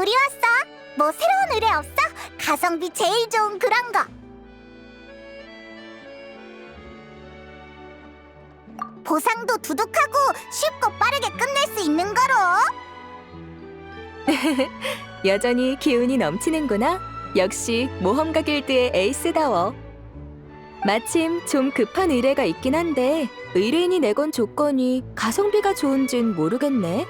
우리 왔어. 뭐 새로운 의뢰 없어? 가성비 제일 좋은 그런 거. 보상도 두둑하고 쉽고 빠르게 끝낼 수 있는 거로. 여전히 기운이 넘치는구나. 역시 모험가 길드의 에이스다워. 마침 좀 급한 의뢰가 있긴 한데 의뢰인이 내건 조건이 가성비가 좋은진 모르겠네.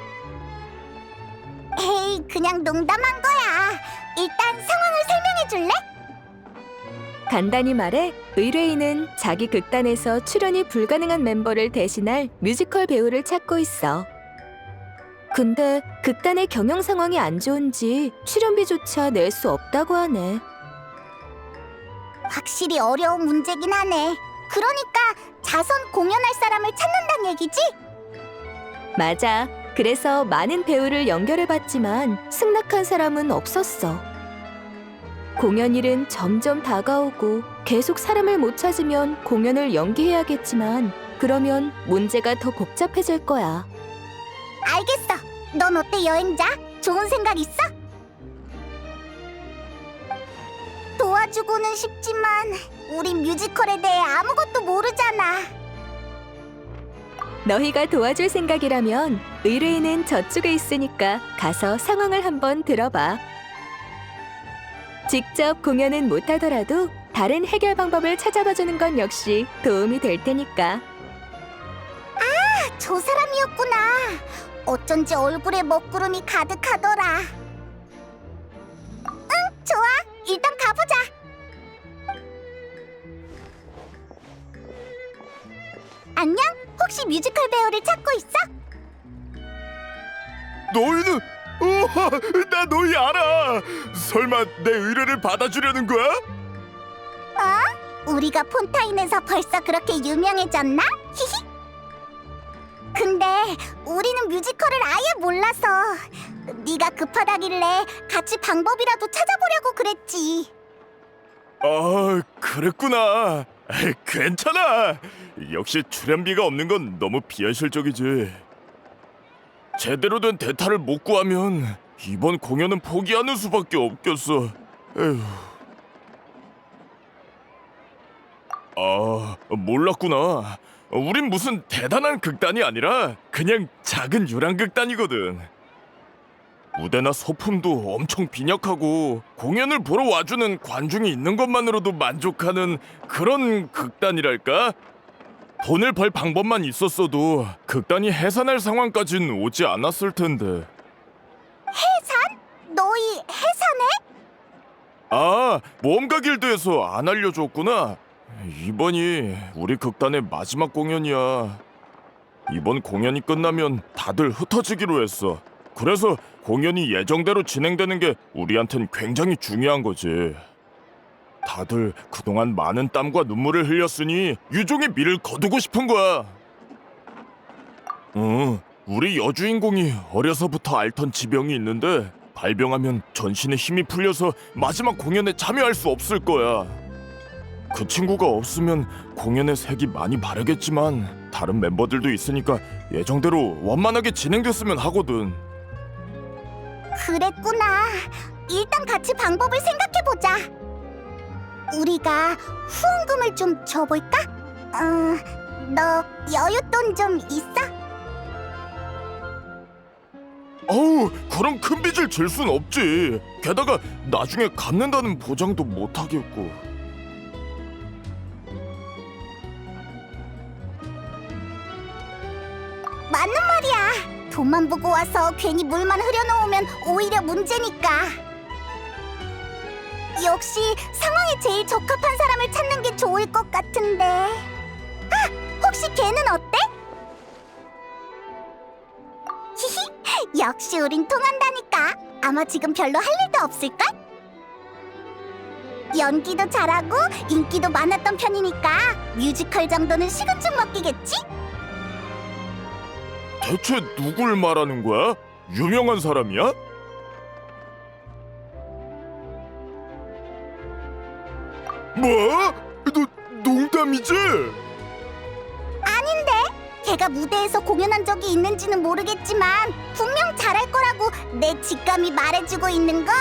에이, 그냥 농담한 거야. 일단 상황을 설명해 줄래? 간단히 말해 의뢰인은 자기 극단에서 출연이 불가능한 멤버를 대신할 뮤지컬 배우를 찾고 있어. 근데 극단의 경영 상황이 안 좋은지 출연비조차 낼 수 없다고 하네. 확실히 어려운 문제긴 하네. 그러니까 자선 공연할 사람을 찾는단 얘기지? 맞아. 그래서 많은 배우를 연결해봤지만 승낙한 사람은 없었어. 공연일은 점점 다가오고 계속 사람을 못 찾으면 공연을 연기해야겠지만 그러면 문제가 더 복잡해질 거야. 알겠어. 넌 어때, 여행자? 좋은 생각 있어? 도와주고는 싶지만 우린 뮤지컬에 대해 아무것도 모르잖아. 너희가 도와줄 생각이라면 의뢰인은 저쪽에 있으니까 가서 상황을 한번 들어봐. 직접 공연은 못하더라도 다른 해결 방법을 찾아봐주는 건 역시 도움이 될 테니까. 저 사람이었구나. 어쩐지 얼굴에 먹구름이 가득하더라. 응, 좋아. 일단 가보자. 안녕? 혹시 뮤지컬 배우를 찾고 있어? 너희는 우와, 나 너희 알아. 설마 내 의뢰를 받아주려는 거야? 우리가 폰타인에서 벌써 그렇게 유명해졌나? 히히. 근데 우리는 뮤지컬을 아예 몰라서 네가 급하다길래 같이 방법이라도 찾아보려고 그랬지. 아, 그랬구나. 에이, 괜찮아. 역시 출연비가 없는 건 너무 비현실적이지. 제대로 된 대타를 못 구하면 이번 공연은 포기하는 수밖에 없겠어. 에휴. 아, 몰랐구나. 우린 무슨 대단한 극단이 아니라 그냥 작은 유랑극단이거든. 무대나 소품도 엄청 빈약하고 공연을 보러 와주는 관중이 있는 것만으로도 만족하는 그런 극단이랄까? 돈을 벌 방법만 있었어도 극단이 해산할 상황까진 오지 않았을 텐데. 해산? 너희 해산해? 아, 모험가 길드에서 안 알려줬구나. 이번이 우리 극단의 마지막 공연이야. 이번 공연이 끝나면 다들 흩어지기로 했어. 그래서 공연이 예정대로 진행되는 게 우리한텐 굉장히 중요한 거지. 다들 그동안 많은 땀과 눈물을 흘렸으니 유종의 미를 거두고 싶은 거야. 우리 여주인공이 어려서부터 앓던 지병이 있는데 발병하면 전신에 힘이 풀려서 마지막 공연에 참여할 수 없을 거야. 그 친구가 없으면 공연의 색이 많이 바르겠지만 다른 멤버들도 있으니까 예정대로 원만하게 진행됐으면 하거든. 그랬구나. 일단 같이 방법을 생각해보자. 우리가 후원금을 좀 줘볼까? 너 여윳돈 좀 있어? 어우, 그런 큰 빚을 질 순 없지. 게다가 나중에 갚는다는 보장도 못 하겠고. 맞는 말이야. 돈만 보고 와서 괜히 물만 흐려놓으면 오히려 문제니까. 역시 상황에 제일 적합한 사람을 찾는 게 좋을 것 같은데. 혹시 걔는 어때? 히히, 역시 우린 통한다니까. 아마 지금 별로 할 일도 없을걸? 연기도 잘하고 인기도 많았던 편이니까 뮤지컬 정도는 식은죽 먹기겠지? 대체 누굴 말하는 거야? 유명한 사람이야? 뭐? 농담이지? 아닌데? 걔가 무대에서 공연한 적이 있는지는 모르겠지만 분명 잘할 거라고 내 직감이 말해주고 있는걸.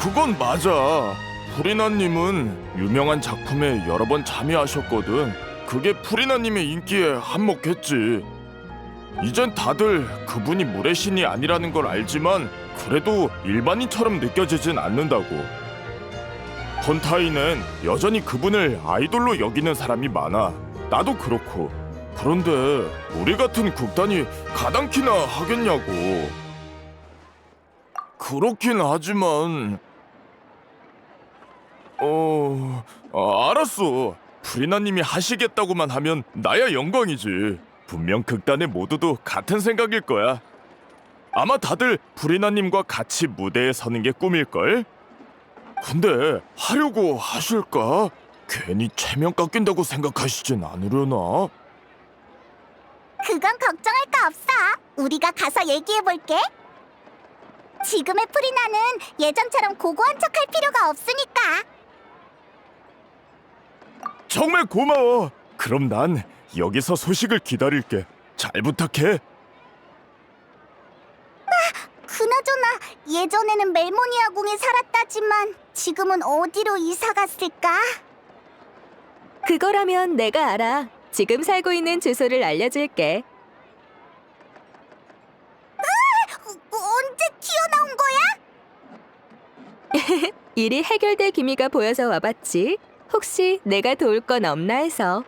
그건 맞아. 프리나님은 유명한 작품에 여러 번 참여하셨거든. 그게 프리나님의 인기에 한몫했지. 이젠 다들 그분이 물의 신이 아니라는 걸 알지만 그래도 일반인처럼 느껴지진 않는다고. 펀타이는 여전히 그분을 아이돌로 여기는 사람이 많아. 나도 그렇고. 그런데 우리 같은 극단이 가당키나 하겠냐고. 그렇긴 하지만 알았어. 프리나님이 하시겠다고만 하면 나야 영광이지. 분명 극단의 모두도 같은 생각일 거야. 아마 다들 프리나님과 같이 무대에 서는 게 꿈일걸? 근데 하려고 하실까? 괜히 체면 깎인다고 생각하시진 않으려나? 그건 걱정할 거 없어. 우리가 가서 얘기해볼게. 지금의 프리나는 예전처럼 고고한 척할 필요가 없으니까. 정말 고마워. 그럼 난 여기서 소식을 기다릴게. 잘 부탁해. 그나저나 예전에는 멜모니아 궁에 살았다지만 지금은 어디로 이사 갔을까? 그거라면 내가 알아. 지금 살고 있는 주소를 알려줄게. 언제 튀어나온 거야? 일이 해결될 기미가 보여서 와봤지. 혹시 내가 도울 건 없나 해서.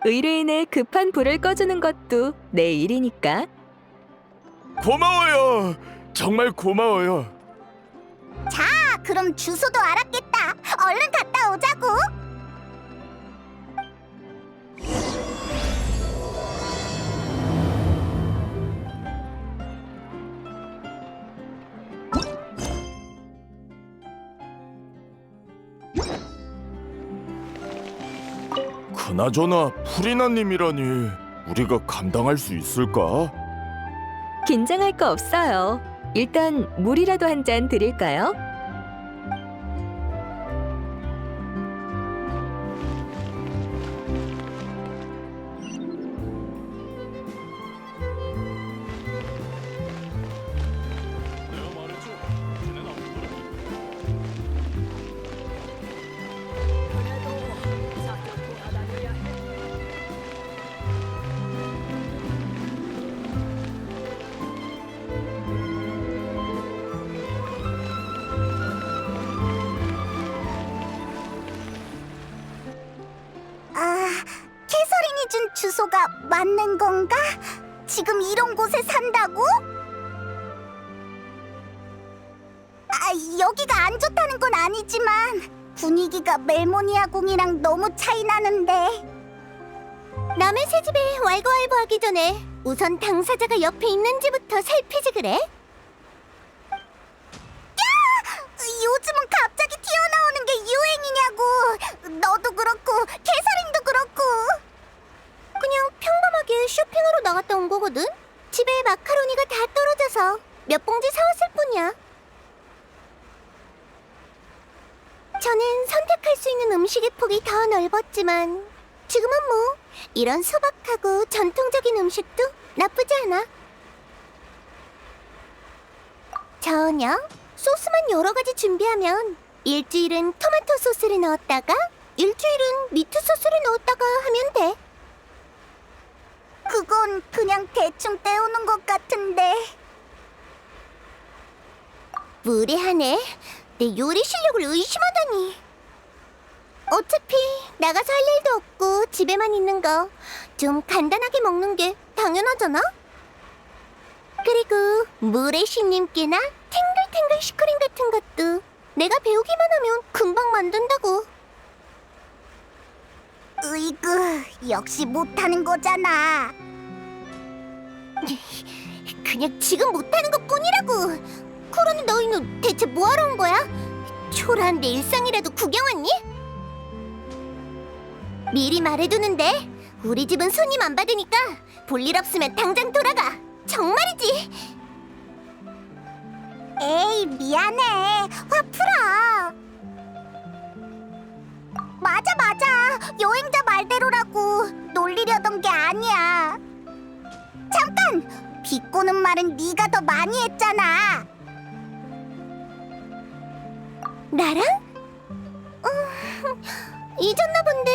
의뢰인의 급한 불을 꺼주는 것도 내 일이니까. 고마워요. 정말 고마워요. 그럼 주소도 알았겠다. 얼른 갔다 오자고. 그나저나 프리나님이라니 우리가 감당할 수 있을까? 긴장할 거 없어요. 일단 물이라도 한 잔 드릴까요? 캐서린이 준 주소가 맞는 건가? 지금 이런 곳에 산다고? 여기가 안 좋다는 건 아니지만 분위기가 멜모니아 궁이랑 너무 차이 나는데. 남의 새 집에 왈가왈부하기 전에 우선 당사자가 옆에 있는지부터 살피지 그래? 요즘은 갑자기 튀어나오는 게 유행이냐고. 너도 그렇고 캐서린도 그렇고. 그냥 평범하게 쇼핑하러 나갔다 온 거거든. 집에 마카로니가 다 떨어져서 몇 봉지 사왔을 뿐이야. 저는 선택할 수 있는 음식의 폭이 더 넓었지만 지금은 뭐 이런 소박하고 전통적인 음식도 나쁘지 않아. 저녁? 소스만 여러 가지 준비하면 일주일은 토마토 소스를 넣었다가 일주일은 미트 소스를 넣었다가 하면 돼. 그건 그냥 대충 때우는 것 같은데. 무례하네. 내 요리 실력을 의심하다니. 어차피 나가서 할 일도 없고 집에만 있는 거 좀 간단하게 먹는 게 당연하잖아? 그리고 물의 신님께나 탱글탱글 슈크림 같은 것도 내가 배우기만 하면 금방 만든다고. 으이그, 역시 못하는 거잖아. 그냥 지금 못하는 것뿐이라고. 그러니 너희는 대체 뭐하러 온 거야? 초라한 내 일상이라도 구경 왔니? 미리 말해두는데 우리 집은 손님 안 받으니까 볼일 없으면 당장 돌아가. 정말이지. 에이, 미안해. 화 풀어. 맞아. 여행자 말대로라고. 놀리려던 게 아니야. 잠깐! 비꼬는 말은 네가 더 많이 했잖아. 나랑? 잊었나 본데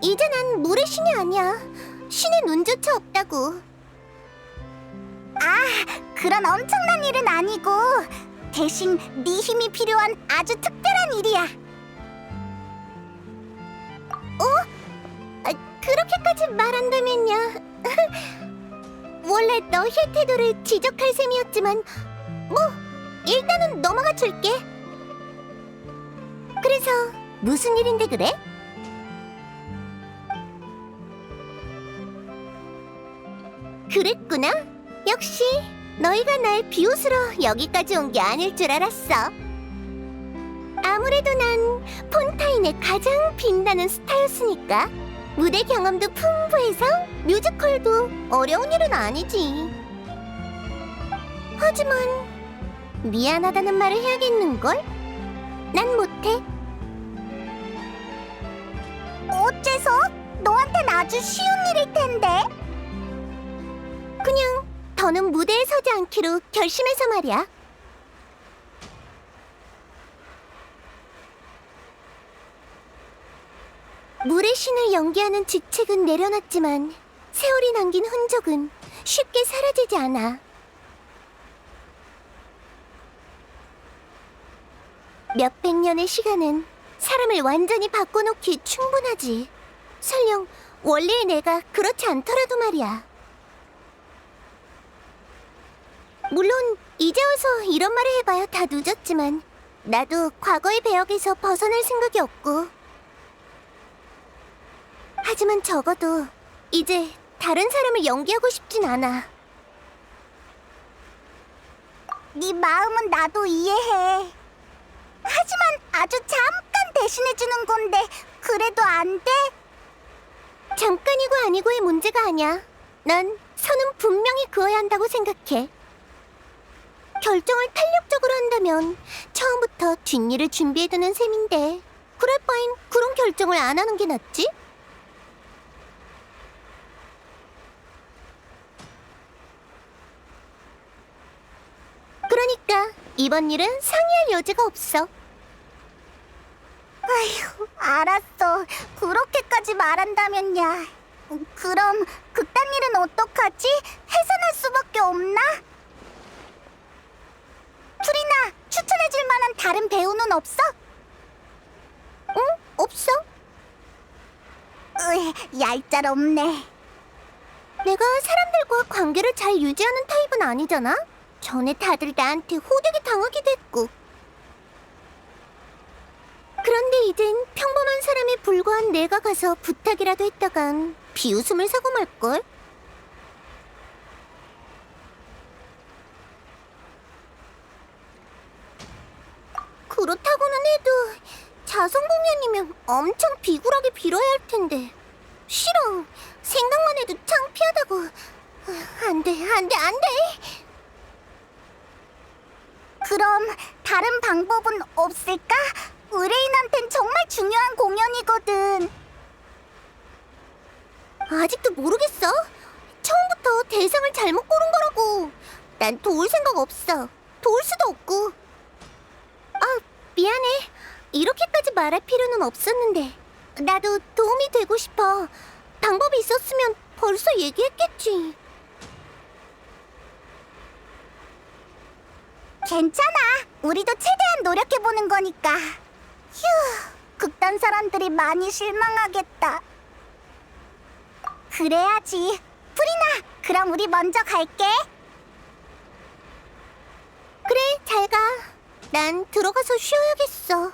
이제 난 물의 신이 아니야. 신의 눈조차 없다고. 아, 그런 엄청난 일은 아니고 대신 네 힘이 필요한 아주 특별한 일이야. 그렇게까지 말한다면요. 원래 너의 태도를 지적할 셈이었지만 뭐 일단은 넘어가 줄게. 그래서 무슨 일인데 그래? 그랬구나. 역시 너희가 날 비웃으러 여기까지 온 게 아닐 줄 알았어. 아무래도 난 폰타인의 가장 빛나는 스타였으니까. 무대 경험도 풍부해서 뮤지컬도 어려운 일은 아니지. 하지만 미안하다는 말을 해야겠는걸? 난 못해. 어째서? 너한텐 아주 쉬운 일일 텐데. 그냥 더는 무대에 서지 않기로 결심해서 말이야. 물의 신을 연기하는 직책은 내려놨지만 세월이 남긴 흔적은 쉽게 사라지지 않아. 몇백 년의 시간은 사람을 완전히 바꿔놓기 충분하지. 설령 원래의 내가 그렇지 않더라도 말이야. 물론 이제 와서 이런 말을 해봐야 다 늦었지만 나도 과거의 배역에서 벗어날 생각이 없고, 하지만 적어도 이제 다른 사람을 연기하고 싶진 않아. 네 마음은 나도 이해해. 하지만 아주 잠깐 대신해주는 건데 그래도 안 돼? 잠깐이고 아니고의 문제가 아니야. 난 선은 분명히 그어야 한다고 생각해. 결정을 탄력적으로 한다면 처음부터 뒷일을 준비해두는 셈인데 그럴 바엔 그런 결정을 안 하는 게 낫지? 그러니까 이번 일은 상의할 여지가 없어. 아휴, 알았어. 그렇게까지 말한다면야. 그럼 그딴 일은 어떡하지? 해산할 수밖에 없나? 프리나, 추천해줄 만한 다른 배우는 없어? 응? 없어? 얄짤없네. 내가 사람들과 관계를 잘 유지하는 타입은 아니잖아? 전에 다들 나한테 호되게 당하기도 했고. 그런데 이젠 평범한 사람에 불과한 내가 가서 부탁이라도 했다간 비웃음을 사고 말걸? 그렇다고는 해도 자선 공연이면 엄청 비굴하게 빌어야 할 텐데. 싫어. 생각만 해도 창피하다고. 안 돼. 그럼 다른 방법은 없을까? 의뢰인한텐 정말 중요한 공연이거든. 아직도 모르겠어. 처음부터 대상을 잘못 고른 거라고. 난 도울 생각 없어. 도울 수도 없고. 아, 미안해. 이렇게까지 말할 필요는 없었는데. 나도 도움이 되고 싶어. 방법이 있었으면 벌써 얘기했겠지. 괜찮아. 우리도 최대한 노력해보는 거니까. 휴, 극단 사람들이 많이 실망하겠다. 그래야지. 프리나, 그럼 우리 먼저 갈게. 그래, 잘 가. 난 들어가서 쉬어야겠어.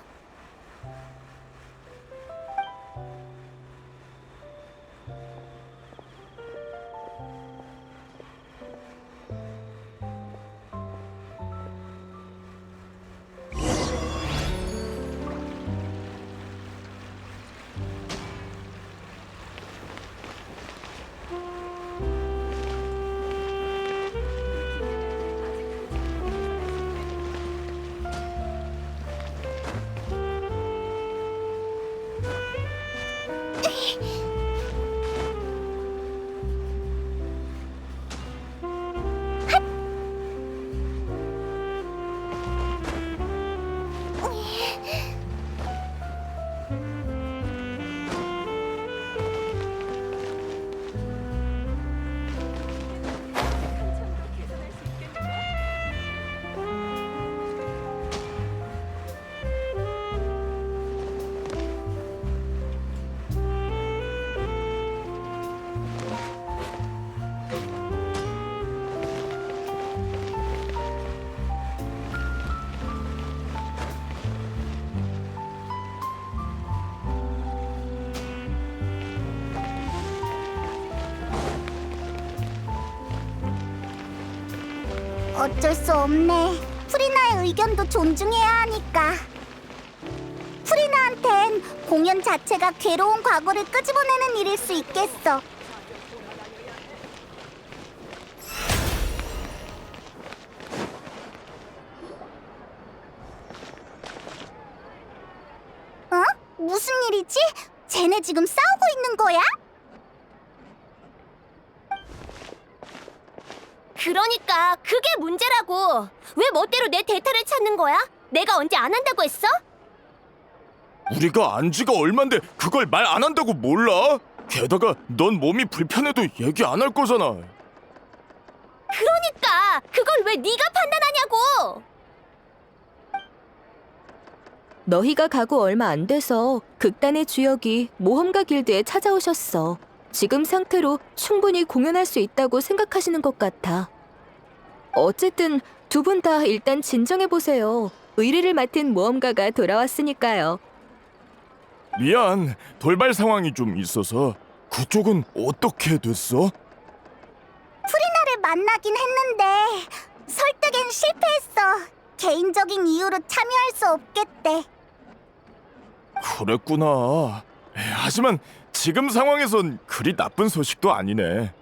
어쩔 수 없네. 프리나의 의견도 존중해야 하니까. 프리나한텐 공연 자체가 괴로운 과거를 끄집어내는 일일 수 있겠어. 어? 무슨 일이지? 쟤네 지금 싸우고 있는 거야? 그러니까 그게 문제라고. 왜 멋대로 내 데이터를 찾는 거야? 내가 언제 안 한다고 했어? 우리가 안 지가 얼만데 그걸 말 안 한다고 몰라? 게다가 넌 몸이 불편해도 얘기 안 할 거잖아. 그러니까 그걸 왜 네가 판단하냐고. 너희가 가고 얼마 안 돼서 극단의 주역이 모험가 길드에 찾아오셨어. 지금 상태로 충분히 공연할 수 있다고 생각하시는 것 같아. 어쨌든 두 분 다 일단 진정해보세요. 의뢰를 맡은 모험가가 돌아왔으니까요. 미안, 돌발 상황이 좀 있어서. 그쪽은 어떻게 됐어? 프리나를 만나긴 했는데 설득엔 실패했어. 개인적인 이유로 참여할 수 없겠대. 그랬구나. 하지만 지금 상황에선 그리 나쁜 소식도 아니네.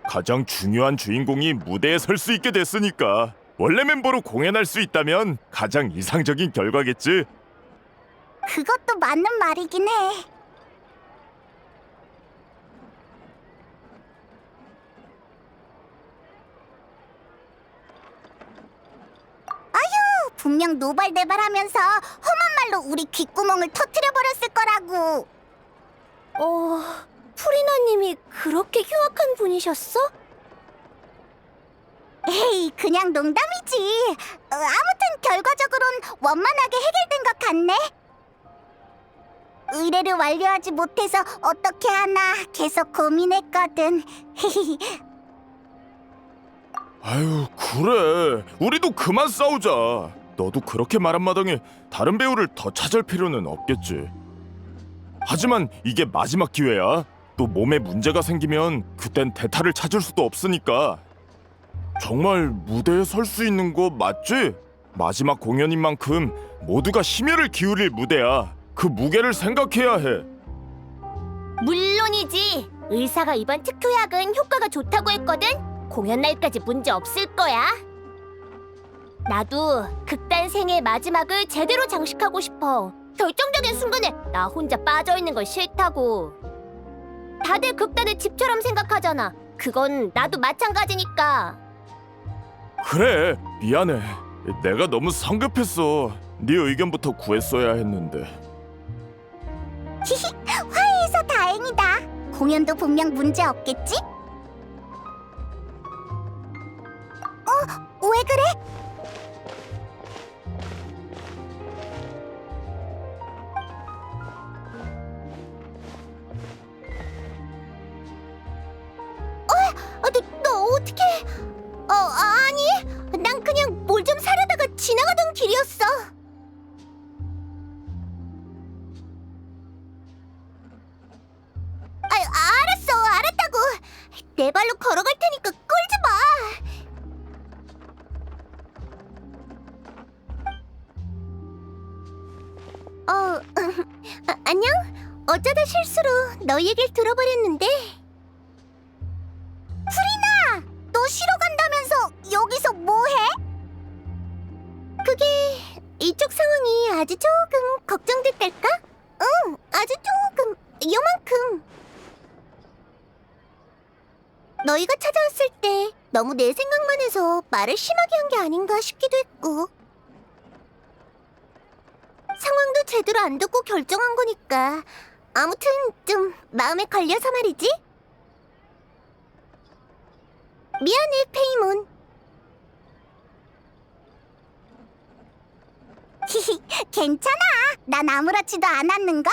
가장 중요한 주인공이 무대에 설 수 있게 됐으니까 원래 멤버로 공연할 수 있다면 가장 이상적인 결과겠지. 그것도 맞는 말이긴 해. 아휴, 분명 노발대발하면서 험한 말로 우리 귓구멍을 터뜨려 버렸을 거라고. 프리나님이 그렇게 흉악한 분이셨어? 에이, 그냥 농담이지. 아무튼 결과적으론 원만하게 해결된 것 같네. 의뢰를 완료하지 못해서 어떻게 하나 계속 고민했거든. 아유, 그래. 우리도 그만 싸우자. 너도 그렇게 말한 마당에 다른 배우를 더 찾을 필요는 없겠지. 하지만 이게 마지막 기회야. 또 몸에 문제가 생기면 그땐 대타를 찾을 수도 없으니까. 정말 무대에 설 수 있는 거 맞지? 마지막 공연인 만큼 모두가 심혈을 기울일 무대야. 그 무게를 생각해야 해. 물론이지. 의사가 이번 특효약은 효과가 좋다고 했거든. 공연 날까지 문제 없을 거야. 나도 극단 생의 마지막을 제대로 장식하고 싶어. 결정적인 순간에 나 혼자 빠져있는 건 싫다고. 다들 극단을 집처럼 생각하잖아. 그건 나도 마찬가지니까. 그래, 미안해. 내가 너무 성급했어. 네 의견부터 구했어야 했는데. 화해해서 다행이다. 공연도 분명 문제 없겠지? 왜 그래? 너 어떻게? 아니, 난 그냥 뭘 좀 사려다가 지나가던 길이었어. 알았다고. 내 발로 걸어갈 테니까 끌지 마. 안녕? 어쩌다 실수로 너 얘기를 들어버렸는데. 프리나! 너 쉬러 간다면서 여기서 뭐해? 그게 이쪽 상황이 아주 조금 걱정됐달까? 응, 아주 조금, 요만큼. 너희가 찾아왔을 때 너무 내 생각만 해서 말을 심하게 한 게 아닌가 싶기도 했고. 상황도 제대로 안 듣고 결정한 거니까 아무튼 좀 마음에 걸려서 말이지. 미안해, 페이몬. 괜찮아. 난 아무렇지도 않았는걸?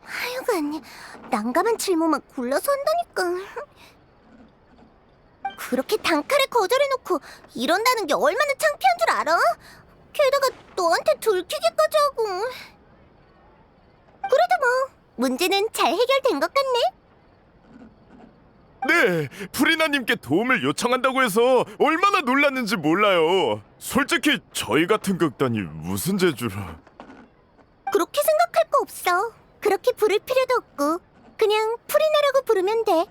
하여간 난감한 질문만 굴러서 한다니까. 그렇게 단칼에 거절해놓고 이런다는 게 얼마나 창피한 줄 알아? 게다가 너한테 들키기까지 하고. 그래도 뭐 문제는 잘 해결된 것 같네. 네, 프리나님께 도움을 요청한다고 해서 얼마나 놀랐는지 몰라요. 솔직히 저희 같은 극단이 무슨 재주로. 그렇게 생각할 거 없어. 그렇게 부를 필요도 없고 그냥 프리나라고 부르면 돼.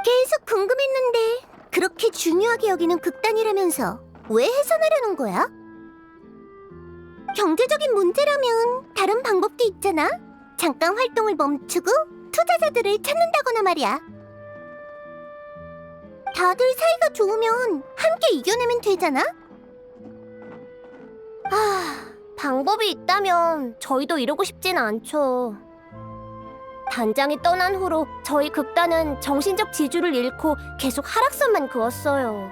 계속 궁금했는데 그렇게 중요하게 여기는 극단이라면서 왜 해산하려는 거야? 경제적인 문제라면 다른 방법도 있잖아. 잠깐 활동을 멈추고 투자자들을 찾는다거나 말이야. 다들 사이가 좋으면 함께 이겨내면 되잖아. 방법이 있다면 저희도 이러고 싶진 않죠. 단장이 떠난 후로 저희 극단은 정신적 지주를 잃고 계속 하락선만 그었어요.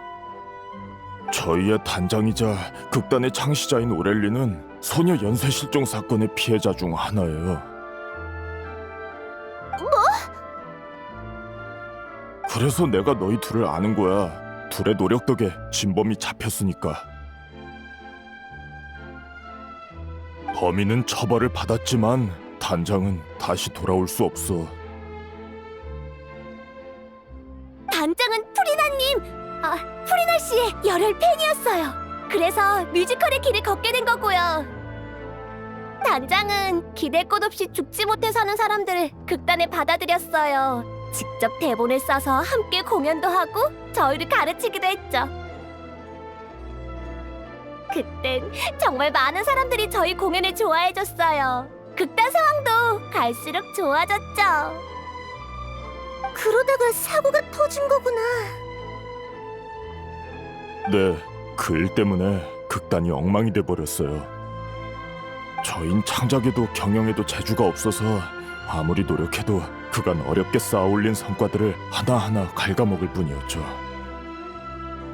저희의 단장이자 극단의 창시자인 오렐리는 소녀 연쇄 실종 사건의 피해자 중 하나예요. 그래서 내가 너희 둘을 아는 거야. 둘의 노력 덕에 진범이 잡혔으니까. 범인은 처벌을 받았지만 단장은 다시 돌아올 수 없어. 단장은 프리나님, 프리나 씨의 열혈 팬이었어요. 그래서 뮤지컬의 길을 걷게 된 거고요. 단장은 기댈 것 없이 죽지 못해 사는 사람들을 극단에 받아들였어요. 직접 대본을 써서 함께 공연도 하고 저희를 가르치기도 했죠. 그땐 정말 많은 사람들이 저희 공연을 좋아해줬어요. 극단 상황도 갈수록 좋아졌죠. 그러다가 사고가 터진 거구나. 네, 그 일 때문에 극단이 엉망이 돼버렸어요. 저흰 창작에도 경영에도 재주가 없어서 아무리 노력해도 그간 어렵게 쌓아올린 성과들을 하나하나 갉아먹을 뿐이었죠.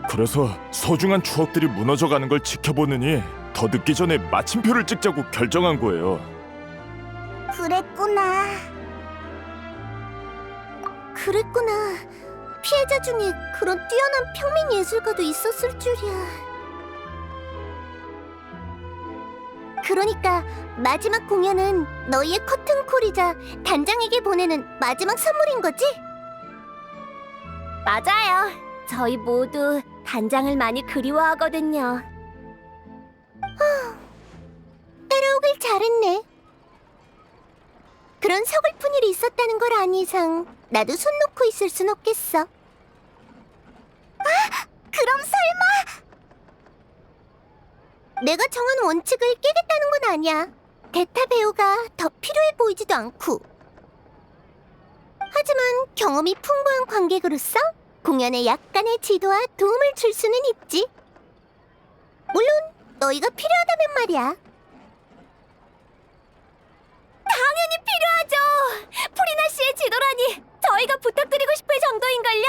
그래서 소중한 추억들이 무너져가는 걸 지켜보느니 더 늦기 전에 마침표를 찍자고 결정한 거예요. 그랬구나. 피해자 중에 그런 뛰어난 평민 예술가도 있었을 줄이야. 그러니까 마지막 공연은 너희의 커튼콜이자 단장에게 보내는 마지막 선물인 거지? 맞아요. 저희 모두 단장을 많이 그리워하거든요. 따라오길 잘했네. 그런 서글픈 일이 있었다는 걸 안 이상 나도 손 놓고 있을 순 없겠어. 그럼 설마 내가 정한 원칙을 깨겠다는 건 아니야. 대타 배우가 더 필요해 보이지도 않고. 하지만 경험이 풍부한 관객으로서 공연에 약간의 지도와 도움을 줄 수는 있지. 물론 너희가 필요하다면 말이야. 당연히 필요하죠. 프리나 씨의 지도라니 저희가 부탁드리고 싶을 정도인걸요?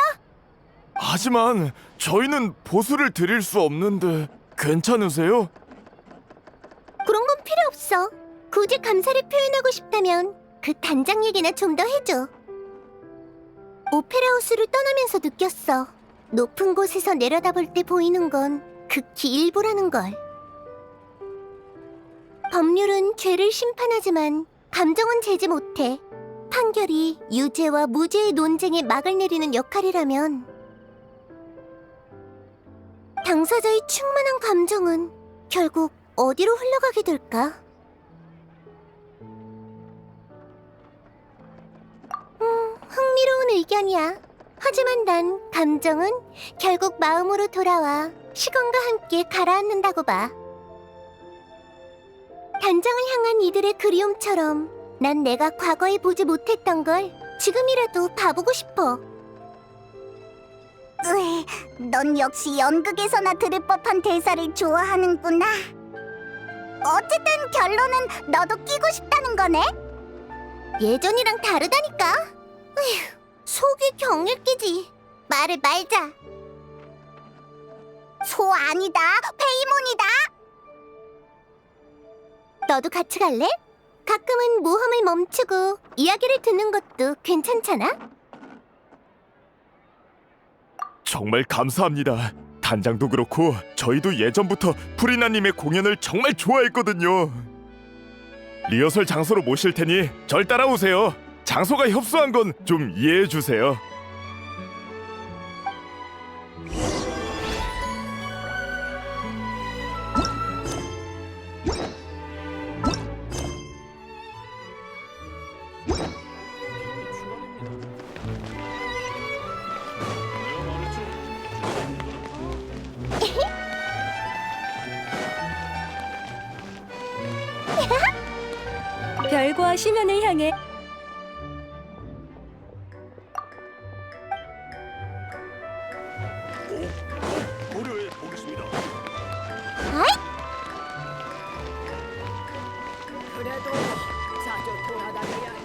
하지만 저희는 보수를 드릴 수 없는데 괜찮으세요? 그런 건 필요 없어. 굳이 감사를 표현하고 싶다면 그 단장 얘기나 좀 더 해줘. 오페라하우스를 떠나면서 느꼈어. 높은 곳에서 내려다볼 때 보이는 건 극히 일부라는 걸. 법률은 죄를 심판하지만 감정은 재지 못해. 판결이 유죄와 무죄의 논쟁에 막을 내리는 역할이라면 당사자의 충만한 감정은 결국 어디로 흘러가게 될까? 흥미로운 의견이야. 하지만 난 감정은 결국 마음으로 돌아와 시간과 함께 가라앉는다고 봐. 단장을 향한 이들의 그리움처럼 난 내가 과거에 보지 못했던 걸 지금이라도 봐보고 싶어. 넌 역시 연극에서나 들을 법한 대사를 좋아하는구나. 어쨌든 결론은 너도 끼고 싶다는 거네? 예전이랑 다르다니까. 속이 경일끼지. 말을 말자. 소 아니다. 페이몬이다. 너도 같이 갈래? 가끔은 모험을 멈추고 이야기를 듣는 것도 괜찮잖아? 정말 감사합니다. 단장도 그렇고 저희도 예전부터 프리나님의 공연을 정말 좋아했거든요. 리허설 장소로 모실 테니 절 따라오세요. 장소가 협소한 건 좀 이해해 주세요. 빛과 심연을 향해 고려해 보겠습니다. 그래도 자주 돌아다녀야 해.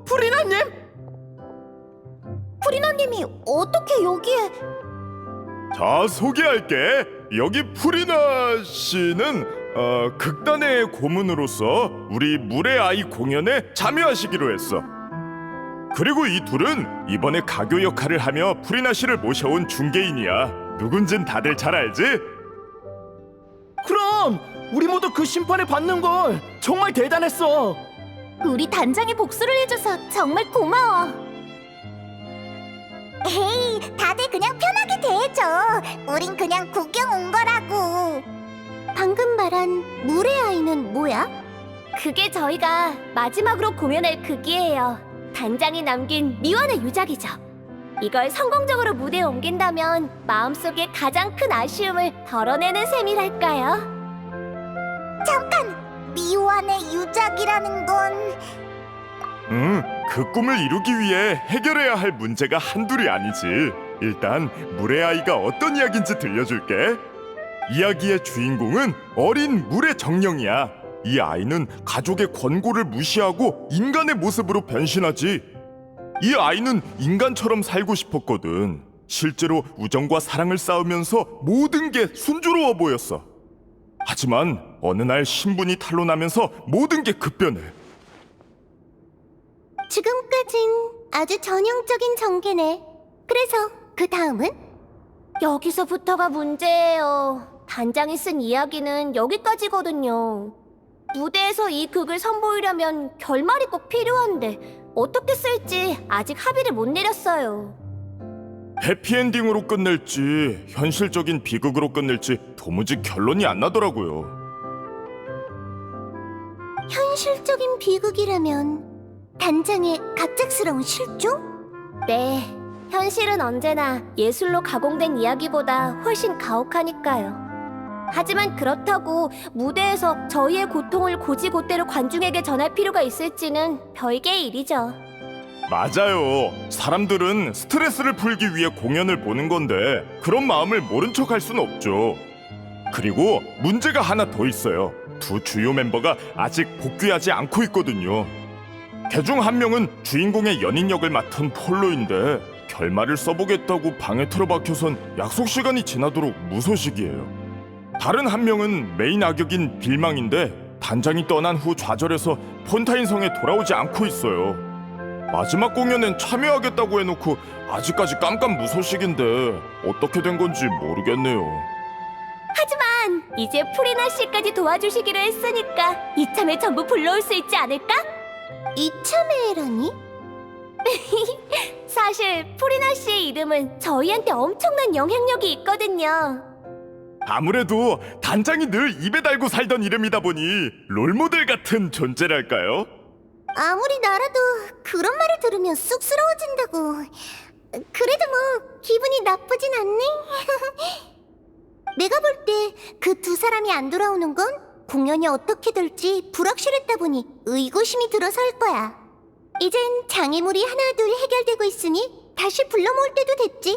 프리나님? 프리나님이 어떻게 여기에? 자, 소개할게. 여기 프리나 씨는 극단의 고문으로서 우리 물의 아이 공연에 참여하시기로 했어. 그리고 이 둘은 이번에 가교 역할을 하며 프리나 씨를 모셔온 중개인이야. 누군진 다들 잘 알지? 그럼 우리 모두 그 심판을 받는 걸 정말 대단했어. 우리 단장이 복수를 해줘서 정말 고마워. 에이, 다들 그냥 편하게 대해줘. 우린 그냥 구경 온 거라고. 방금 말한 물의 아이는 뭐야? 그게 저희가 마지막으로 공연할 극이에요. 단장이 남긴 미완의 유작이죠. 이걸 성공적으로 무대에 옮긴다면 마음속에 가장 큰 아쉬움을 덜어내는 셈이랄까요? 잠깐! 미완의 유작이라는 건... 그 꿈을 이루기 위해 해결해야 할 문제가 한둘이 아니지. 일단 물의 아이가 어떤 이야기인지 들려줄게. 이야기의 주인공은 어린 물의 정령이야. 이 아이는 가족의 권고를 무시하고 인간의 모습으로 변신하지. 이 아이는 인간처럼 살고 싶었거든. 실제로 우정과 사랑을 쌓으면서 모든 게 순조로워 보였어. 하지만 어느 날 신분이 탄로나면서 모든 게 급변해. 지금까진 아주 전형적인 전개네. 그래서 그 다음은? 여기서부터가 문제예요. 단장이 쓴 이야기는 여기까지거든요. 무대에서 이 극을 선보이려면 결말이 꼭 필요한데 어떻게 쓸지 아직 합의를 못 내렸어요. 해피엔딩으로 끝낼지 현실적인 비극으로 끝낼지 도무지 결론이 안 나더라고요. 현실적인 비극이라면 단장의 갑작스러운 실종? 네, 현실은 언제나 예술로 가공된 이야기보다 훨씬 가혹하니까요. 하지만 그렇다고 무대에서 저희의 고통을 고지고대로 관중에게 전할 필요가 있을지는 별개의 일이죠. 맞아요. 사람들은 스트레스를 풀기 위해 공연을 보는 건데 그런 마음을 모른 척 할 수는 없죠. 그리고 문제가 하나 더 있어요. 두 주요 멤버가 아직 복귀하지 않고 있거든요. 그중 한 명은 주인공의 연인 역을 맡은 폴로인데 결말을 써보겠다고 방에 틀어박혀선 약속 시간이 지나도록 무소식이에요. 다른 한 명은 메인 악역인 빌망인데 단장이 떠난 후 좌절해서 폰타인 성에 돌아오지 않고 있어요. 마지막 공연엔 참여하겠다고 해놓고 아직까지 깜깜무소식인데 어떻게 된 건지 모르겠네요. 하지만 이제 프리나 씨까지 도와주시기로 했으니까 이참에 전부 불러올 수 있지 않을까? 이참에라니? 사실 프리나 씨의 이름은 저희한테 엄청난 영향력이 있거든요. 아무래도 단장이 늘 입에 달고 살던 이름이다 보니 롤모델 같은 존재랄까요? 아무리 나라도 그런 말을 들으면 쑥스러워진다고. 그래도 뭐 기분이 나쁘진 않네. 내가 볼 때 그 두 사람이 안 돌아오는 건 공연이 어떻게 될지 불확실했다 보니 의구심이 들어서일 거야. 이젠 장애물이 하나 둘 해결되고 있으니 다시 불러 모을 때도 됐지.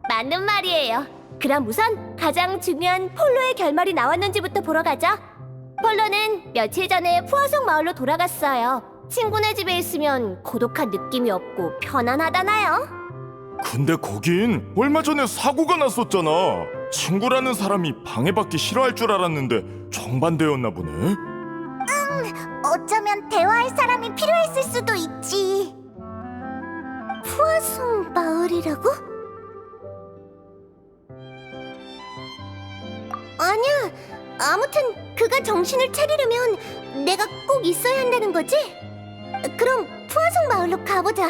맞는 말이에요. 그럼 우선 가장 중요한 폴로의 결말이 나왔는지부터 보러 가자. 폴로는 며칠 전에 푸아송 마을로 돌아갔어요. 친구네 집에 있으면 고독한 느낌이 없고 편안하다나요? 근데 거긴 얼마 전에 사고가 났었잖아. 친구라는 사람이 방해받기 싫어할 줄 알았는데 정반대였나 보네. 어쩌면 대화할 사람이 필요했을 수도 있지. 푸아송 마을이라고? 아니야. 아무튼 그가 정신을 차리려면 내가 꼭 있어야 한다는 거지? 그럼 푸아송 마을로 가보자.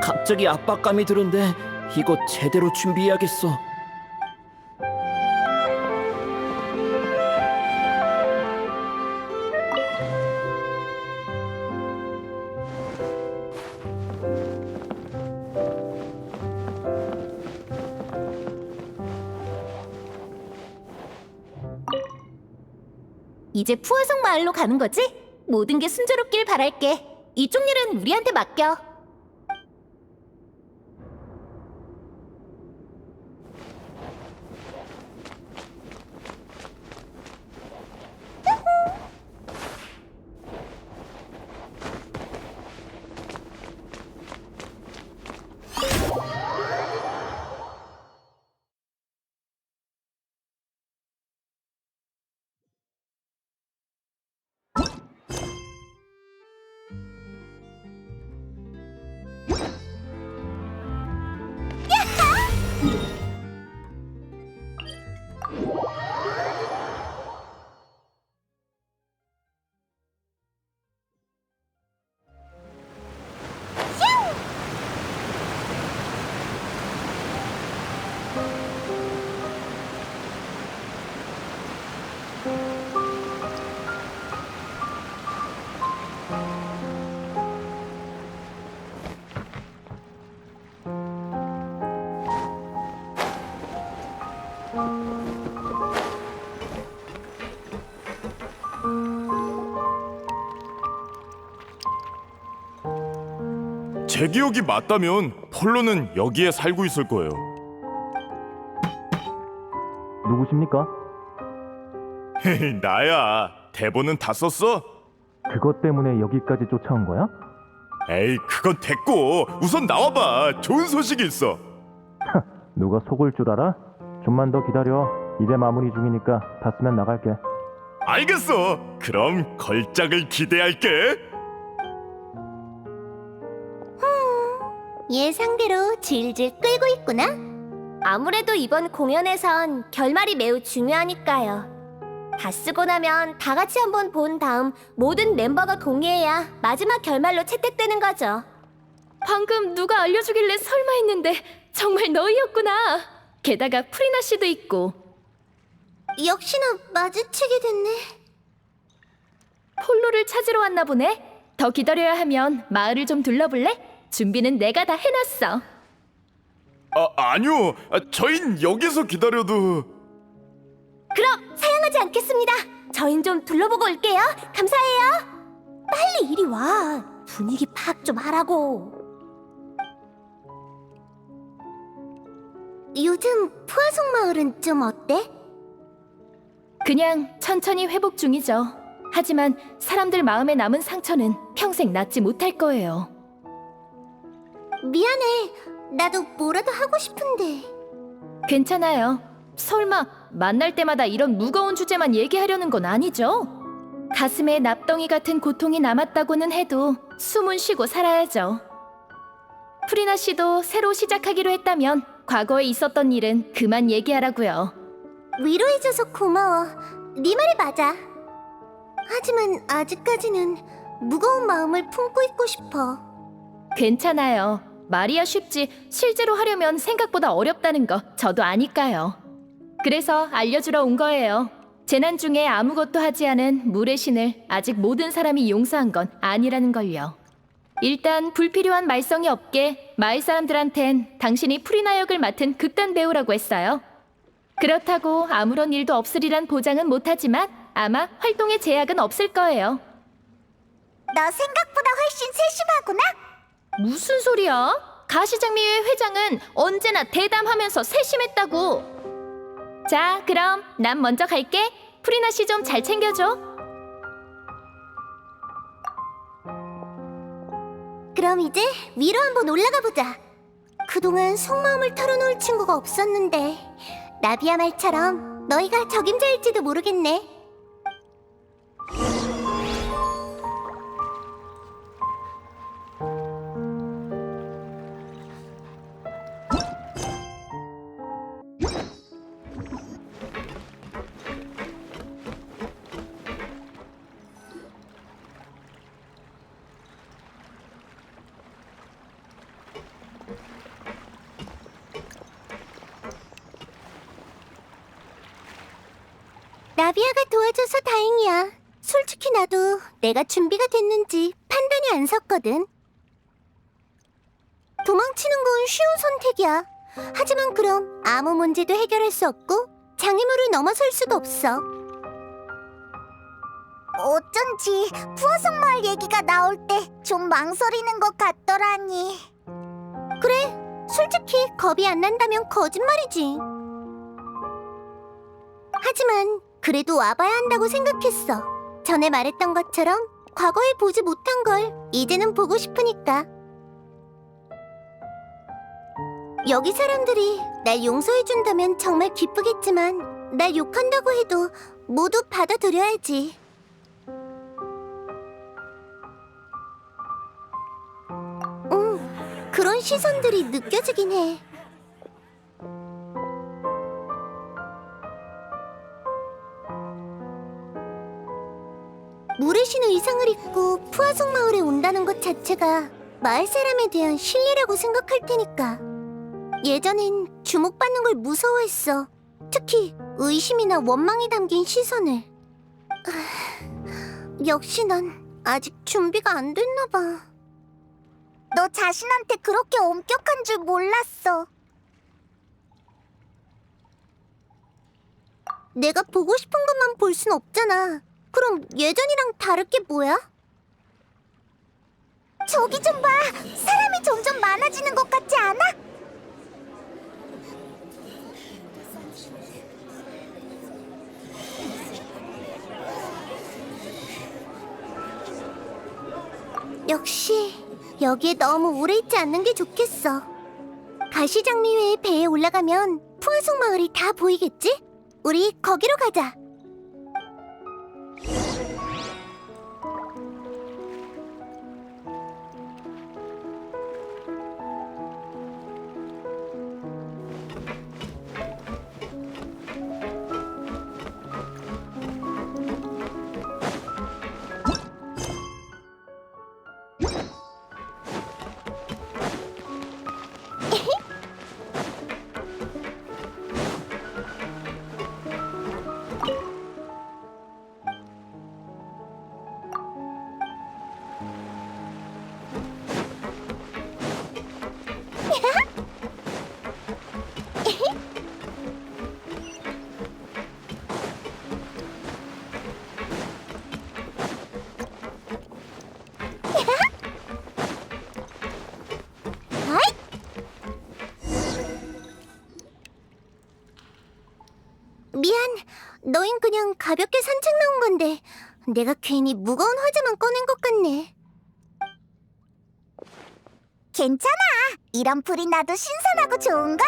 갑자기 압박감이 드는데 이거 제대로 준비해야겠어. 이제 푸아송 마을로 가는 거지? 모든 게 순조롭길 바랄게. 이쪽 일은 우리한테 맡겨. 제 기억이 맞다면 폴로는 여기에 살고 있을 거예요. 누구십니까? 나야. 대본은 다 썼어? 그것 때문에 여기까지 쫓아온 거야? 에이, 그건 됐고 우선 나와봐. 좋은 소식이 있어. 누가 속을 줄 알아? 좀만 더 기다려. 이제 마무리 중이니까 다 쓰면 나갈게. 알겠어. 그럼 걸작을 기대할게. 예상대로 질질 끌고 있구나. 아무래도 이번 공연에선 결말이 매우 중요하니까요. 다 쓰고 나면 다 같이 한번 본 다음 모든 멤버가 동의해야 마지막 결말로 채택되는 거죠. 방금 누가 알려주길래 설마 했는데 정말 너희였구나. 게다가 프리나 씨도 있고. 역시나 마주치게 됐네. 폴로를 찾으러 왔나 보네. 더 기다려야 하면 마을을 좀 둘러볼래? 준비는 내가 다 해놨어. 아니요. 저흰 여기서 기다려도. 그럼 사양하지 않겠습니다. 저흰 좀 둘러보고 올게요. 감사해요. 빨리 이리 와. 분위기 파악 좀 하라고. 요즘 푸아송 마을은 좀 어때? 그냥 천천히 회복 중이죠. 하지만 사람들 마음에 남은 상처는 평생 낫지 못할 거예요. 미안해. 나도 뭐라도 하고 싶은데. 괜찮아요. 설마 만날 때마다 이런 무거운 주제만 얘기하려는 건 아니죠? 가슴에 납덩이 같은 고통이 남았다고는 해도 숨은 쉬고 살아야죠. 프리나 씨도 새로 시작하기로 했다면 과거에 있었던 일은 그만 얘기하라고요. 위로해줘서 고마워. 네 말이 맞아. 하지만 아직까지는 무거운 마음을 품고 있고 싶어. 괜찮아요. 말이야 쉽지 실제로 하려면 생각보다 어렵다는 거 저도 아니까요. 그래서 알려주러 온 거예요. 재난 중에 아무것도 하지 않은 물의 신을 아직 모든 사람이 용서한 건 아니라는 걸요. 일단 불필요한 말썽이 없게 마을 사람들한텐 당신이 프리나 역을 맡은 극단 배우라고 했어요. 그렇다고 아무런 일도 없으리란 보장은 못하지만 아마 활동에 제약은 없을 거예요. 너 생각보다 훨씬 세심하구나. 무슨 소리야? 가시장미회 회장은 언제나 대담하면서 세심했다고. 자, 그럼 난 먼저 갈게. 프리나 씨 좀 잘 챙겨줘. 그럼 이제 위로 한번 올라가 보자. 그동안 속마음을 털어놓을 친구가 없었는데 나비야 말처럼 너희가 적임자일지도 모르겠네. 나비야가 도와줘서 다행이야. 솔직히 나도 내가 준비가 됐는지 판단이 안 섰거든. 도망치는 건 쉬운 선택이야. 하지만 그럼 아무 문제도 해결할 수 없고 장애물을 넘어설 수도 없어. 어쩐지 푸어성 마을 얘기가 나올 때 좀 망설이는 것 같더라니. 그래, 솔직히 겁이 안 난다면 거짓말이지. 하지만 그래도 와봐야 한다고 생각했어. 전에 말했던 것처럼 과거에 보지 못한 걸 이제는 보고 싶으니까. 여기 사람들이 날 용서해준다면 정말 기쁘겠지만 날 욕한다고 해도 모두 받아들여야지. 그런 시선들이 느껴지긴 해. 물의 신 의상을 입고 푸아송 마을에 온다는 것 자체가 마을 사람에 대한 신뢰라고 생각할 테니까. 예전엔 주목받는 걸 무서워했어. 특히 의심이나 원망이 담긴 시선을. 역시 난 아직 준비가 안 됐나 봐. 너 자신한테 그렇게 엄격한 줄 몰랐어. 내가 보고 싶은 것만 볼 순 없잖아. 그럼 예전이랑 다를 게 뭐야? 저기 좀 봐! 사람이 점점 많아지는 것 같지 않아? 역시 여기에 너무 오래 있지 않는 게 좋겠어. 가시장미회의 배에 올라가면 푸아송 마을이 다 보이겠지? 우리 거기로 가자. 미안, 너흰 그냥 가볍게 산책 나온 건데 내가 괜히 무거운 화제만 꺼낸 것 같네. 괜찮아. 이런 풀이 나도 신선하고 좋은걸?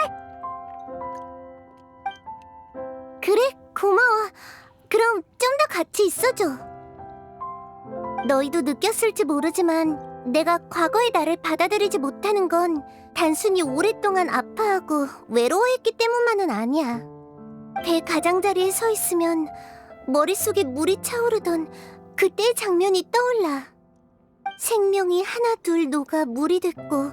그래, 고마워. 그럼 좀 더 같이 있어줘. 너희도 느꼈을지 모르지만 내가 과거의 나를 받아들이지 못하는 건 단순히 오랫동안 아파하고 외로워했기 때문만은 아니야. 배 가장자리에 서 있으면 머릿속에 물이 차오르던 그때의 장면이 떠올라. 생명이 하나 둘 녹아 물이 됐고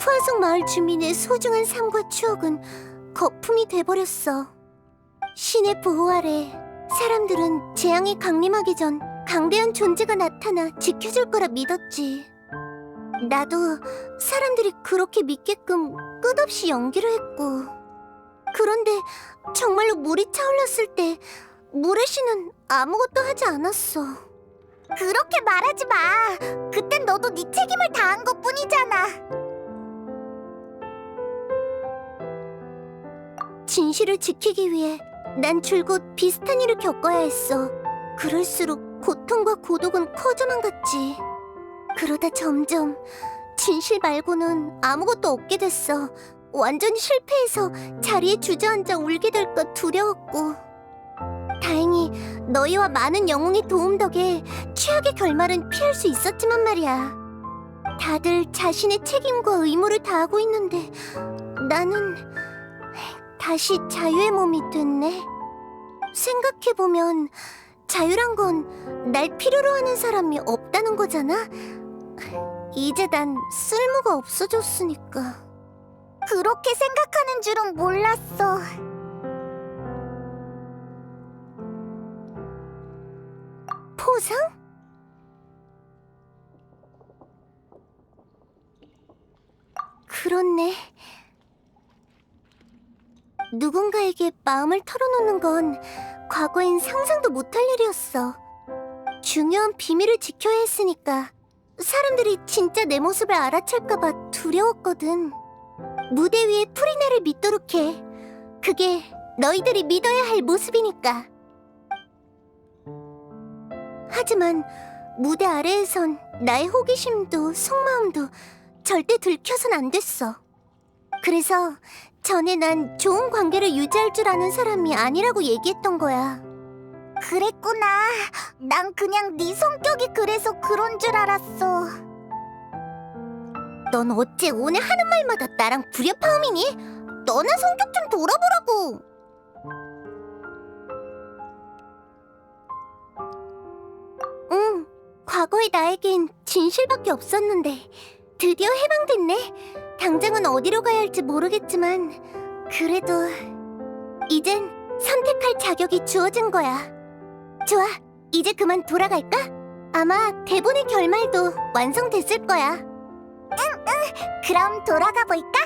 푸아송 마을 주민의 소중한 삶과 추억은 거품이 돼버렸어. 신의 보호 아래 사람들은 재앙이 강림하기 전 강대한 존재가 나타나 지켜줄 거라 믿었지. 나도 사람들이 그렇게 믿게끔 끝없이 연기를 했고. 그런데 정말로 물이 차올랐을 때 물의 신은 아무것도 하지 않았어. 그렇게 말하지 마. 그땐 너도 네 책임을 다한 것뿐이잖아. 진실을 지키기 위해 난 줄곧 비슷한 일을 겪어야 했어. 그럴수록 고통과 고독은 커져만 갔지. 그러다 점점 진실 말고는 아무것도 없게 됐어. 완전히 실패해서 자리에 주저앉아 울게 될까 두려웠고. 다행히 너희와 많은 영웅의 도움 덕에 최악의 결말은 피할 수 있었지만 말이야. 다들 자신의 책임과 의무를 다하고 있는데 나는 다시 자유의 몸이 됐네. 생각해보면 자유란 건 날 필요로 하는 사람이 없다는 거잖아. 이제 난 쓸모가 없어졌으니까. 그렇게 생각하는 줄은 몰랐어. 포상? 그렇네. 누군가에게 마음을 털어놓는 건 과거엔 상상도 못할 일이었어. 중요한 비밀을 지켜야 했으니까 사람들이 진짜 내 모습을 알아챌까봐 두려웠거든. 무대 위에 프리나를 믿도록 해. 그게 너희들이 믿어야 할 모습이니까. 하지만 무대 아래에선 나의 호기심도 속마음도 절대 들켜선 안 됐어. 그래서 전에 난 좋은 관계를 유지할 줄 아는 사람이 아니라고 얘기했던 거야. 그랬구나. 난 그냥 네 성격이 그래서 그런 줄 알았어. 넌 어째 오늘 하는 말마다 나랑 불협화음이니? 너나 성격 좀 돌아보라고. 응, 과거의 나에겐 진실밖에 없었는데 드디어 해방됐네. 당장은 어디로 가야 할지 모르겠지만 그래도 이젠 선택할 자격이 주어진 거야. 좋아, 이제 그만 돌아갈까? 아마 대본의 결말도 완성됐을 거야. 응, 그럼 돌아가 볼까?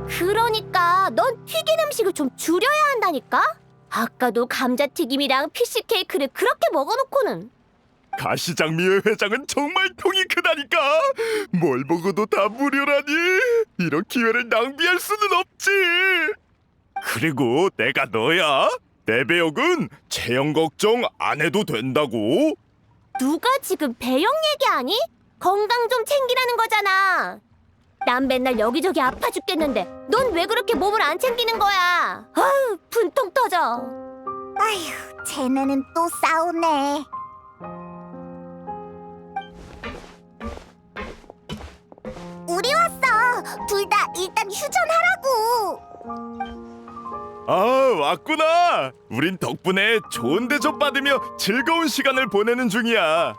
그러니까 넌 튀긴 음식을 좀 줄여야 한다니까? 아까도 감자튀김이랑 피시케이크를 그렇게 먹어놓고는. 가시장미의 회장은 정말 통이 크다니까. 뭘 먹어도 다 무료라니. 이런 기회를 낭비할 수는 없지. 그리고 내가 너야. 내 배역은 체형 걱정 안 해도 된다고. 누가 지금 배영 얘기하니? 건강 좀 챙기라는 거잖아. 난 맨날 여기저기 아파 죽겠는데 넌 왜 그렇게 몸을 안 챙기는 거야? 아유, 분통 터져. 아휴, 쟤네는 또 싸우네. 우리 왔어. 둘 다 일단 휴전하라고. 아, 왔구나. 우린 덕분에 좋은 대접 받으며 즐거운 시간을 보내는 중이야.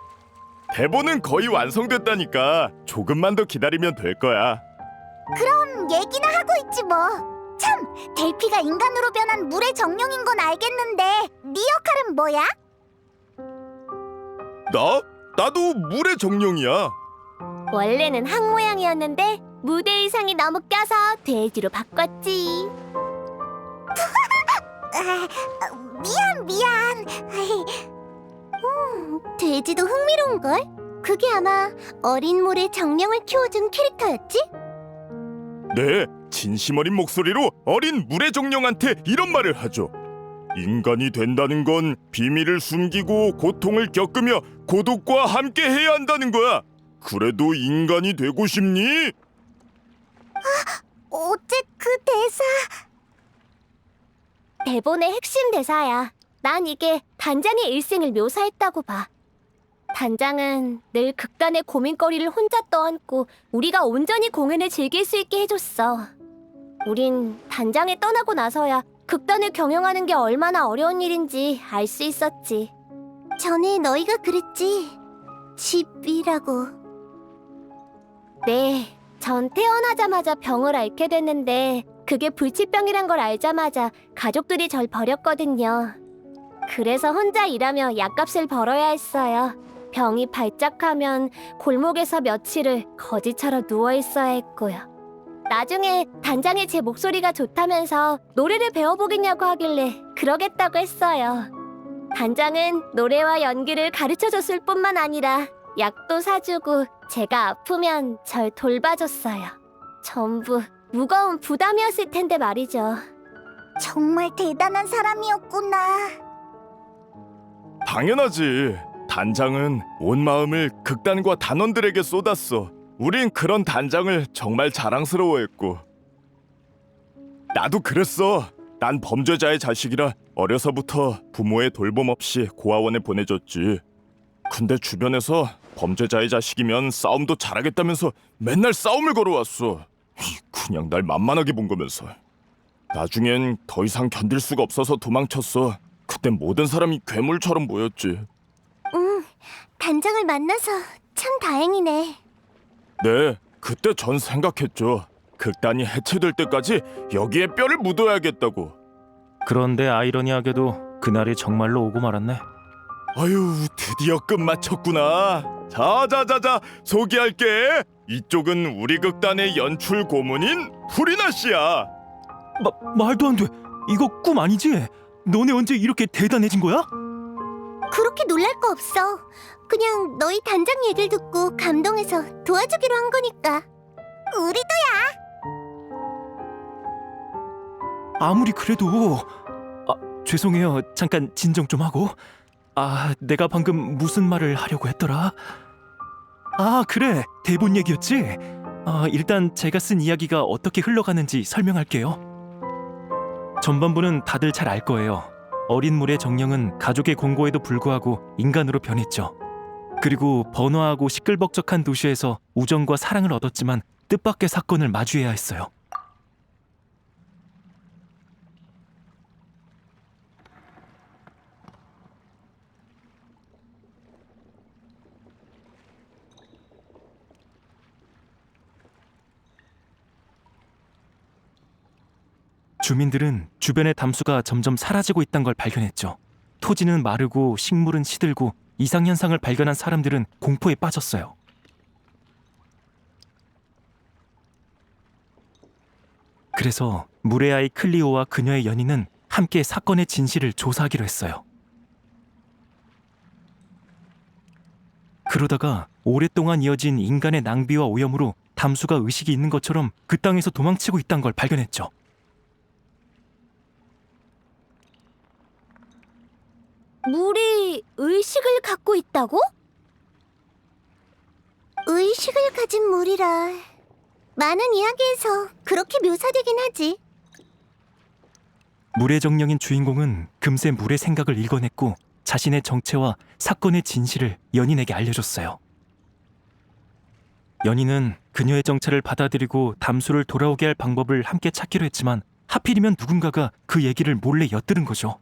대본은 거의 완성됐다니까. 조금만 더 기다리면 될 거야. 그럼 얘기나 하고 있지 뭐. 참, 델피가 인간으로 변한 물의 정령인 건 알겠는데 네 역할은 뭐야? 나도 물의 정령이야. 원래는 항 모양이었는데 무대 의상이 너무 껴서 돼지로 바꿨지. 미안. 돼지도 흥미로운걸? 그게 아마 어린 물의 정령을 키워준 캐릭터였지? 네, 진심 어린 목소리로 어린 물의 정령한테 이런 말을 하죠. 인간이 된다는 건 비밀을 숨기고 고통을 겪으며 고독과 함께 해야 한다는 거야. 그래도 인간이 되고 싶니? 어째 그 대사. 대본의 핵심 대사야. 난 이게 단장의 일생을 묘사했다고 봐. 단장은 늘 극단의 고민거리를 혼자 떠안고 우리가 온전히 공연을 즐길 수 있게 해줬어. 우린 단장에 떠나고 나서야 극단을 경영하는 게 얼마나 어려운 일인지 알 수 있었지. 전에 너희가 그랬지. 집이라고. 네, 전 태어나자마자 병을 앓게 됐는데 그게 불치병이란 걸 알자마자 가족들이 절 버렸거든요. 그래서 혼자 일하며 약값을 벌어야 했어요. 병이 발작하면 골목에서 며칠을 거지처럼 누워 있어야 했고요. 나중에 단장이 제 목소리가 좋다면서 노래를 배워보겠냐고 하길래 그러겠다고 했어요. 단장은 노래와 연기를 가르쳐줬을 뿐만 아니라 약도 사주고 제가 아프면 절 돌봐줬어요. 전부 무거운 부담이었을 텐데 말이죠. 정말 대단한 사람이었구나. 당연하지. 단장은 온 마음을 극단과 단원들에게 쏟았어. 우린 그런 단장을 정말 자랑스러워했고. 나도 그랬어. 난 범죄자의 자식이라 어려서부터 부모의 돌봄 없이 고아원에 보내줬지. 근데 주변에서 범죄자의 자식이면 싸움도 잘하겠다면서 맨날 싸움을 걸어왔어. 그냥 날 만만하게 본 거면서. 나중엔 더 이상 견딜 수가 없어서 도망쳤어. 그땐 모든 사람이 괴물처럼 보였지. 단장을 만나서 참 다행이네. 네, 그때 전 생각했죠. 극단이 해체될 때까지 여기에 뼈를 묻어야겠다고. 그런데 아이러니하게도 그날이 정말로 오고 말았네. 아유, 드디어 끝마쳤구나. 자자자자, 소개할게. 이쪽은 우리 극단의 연출 고문인 후리나 씨야. 말도 안 돼. 이거 꿈 아니지? 너네 언제 이렇게 대단해진 거야? 그렇게 놀랄 거 없어. 그냥 너희 단장 얘기를 듣고 감동해서 도와주기로 한 거니까. 우리도야. 아무리 그래도 죄송해요. 잠깐 진정 좀 하고. 내가 방금 무슨 말을 하려고 했더라? 그래. 대본 얘기였지? 일단 제가 쓴 이야기가 어떻게 흘러가는지 설명할게요. 전반부는 다들 잘 알 거예요. 어린 물의 정령은 가족의 권고에도 불구하고 인간으로 변했죠. 그리고 번화하고 시끌벅적한 도시에서 우정과 사랑을 얻었지만 뜻밖의 사건을 마주해야 했어요. 주민들은 주변의 담수가 점점 사라지고 있다는 걸 발견했죠. 토지는 마르고 식물은 시들고 이상현상을 발견한 사람들은 공포에 빠졌어요. 그래서 물의 아이 클리오와 그녀의 연인은 함께 사건의 진실을 조사하기로 했어요. 그러다가 오랫동안 이어진 인간의 낭비와 오염으로 담수가 의식이 있는 것처럼 그 땅에서 도망치고 있다는 걸 발견했죠. 물이 의식을 갖고 있다고? 의식을 가진 물이라. 많은 이야기에서 그렇게 묘사되긴 하지. 물의 정령인 주인공은 금세 물의 생각을 읽어냈고 자신의 정체와 사건의 진실을 연인에게 알려줬어요. 연인은 그녀의 정체를 받아들이고 담수를 돌아오게 할 방법을 함께 찾기로 했지만 하필이면 누군가가 그 얘기를 몰래 엿들은 거죠.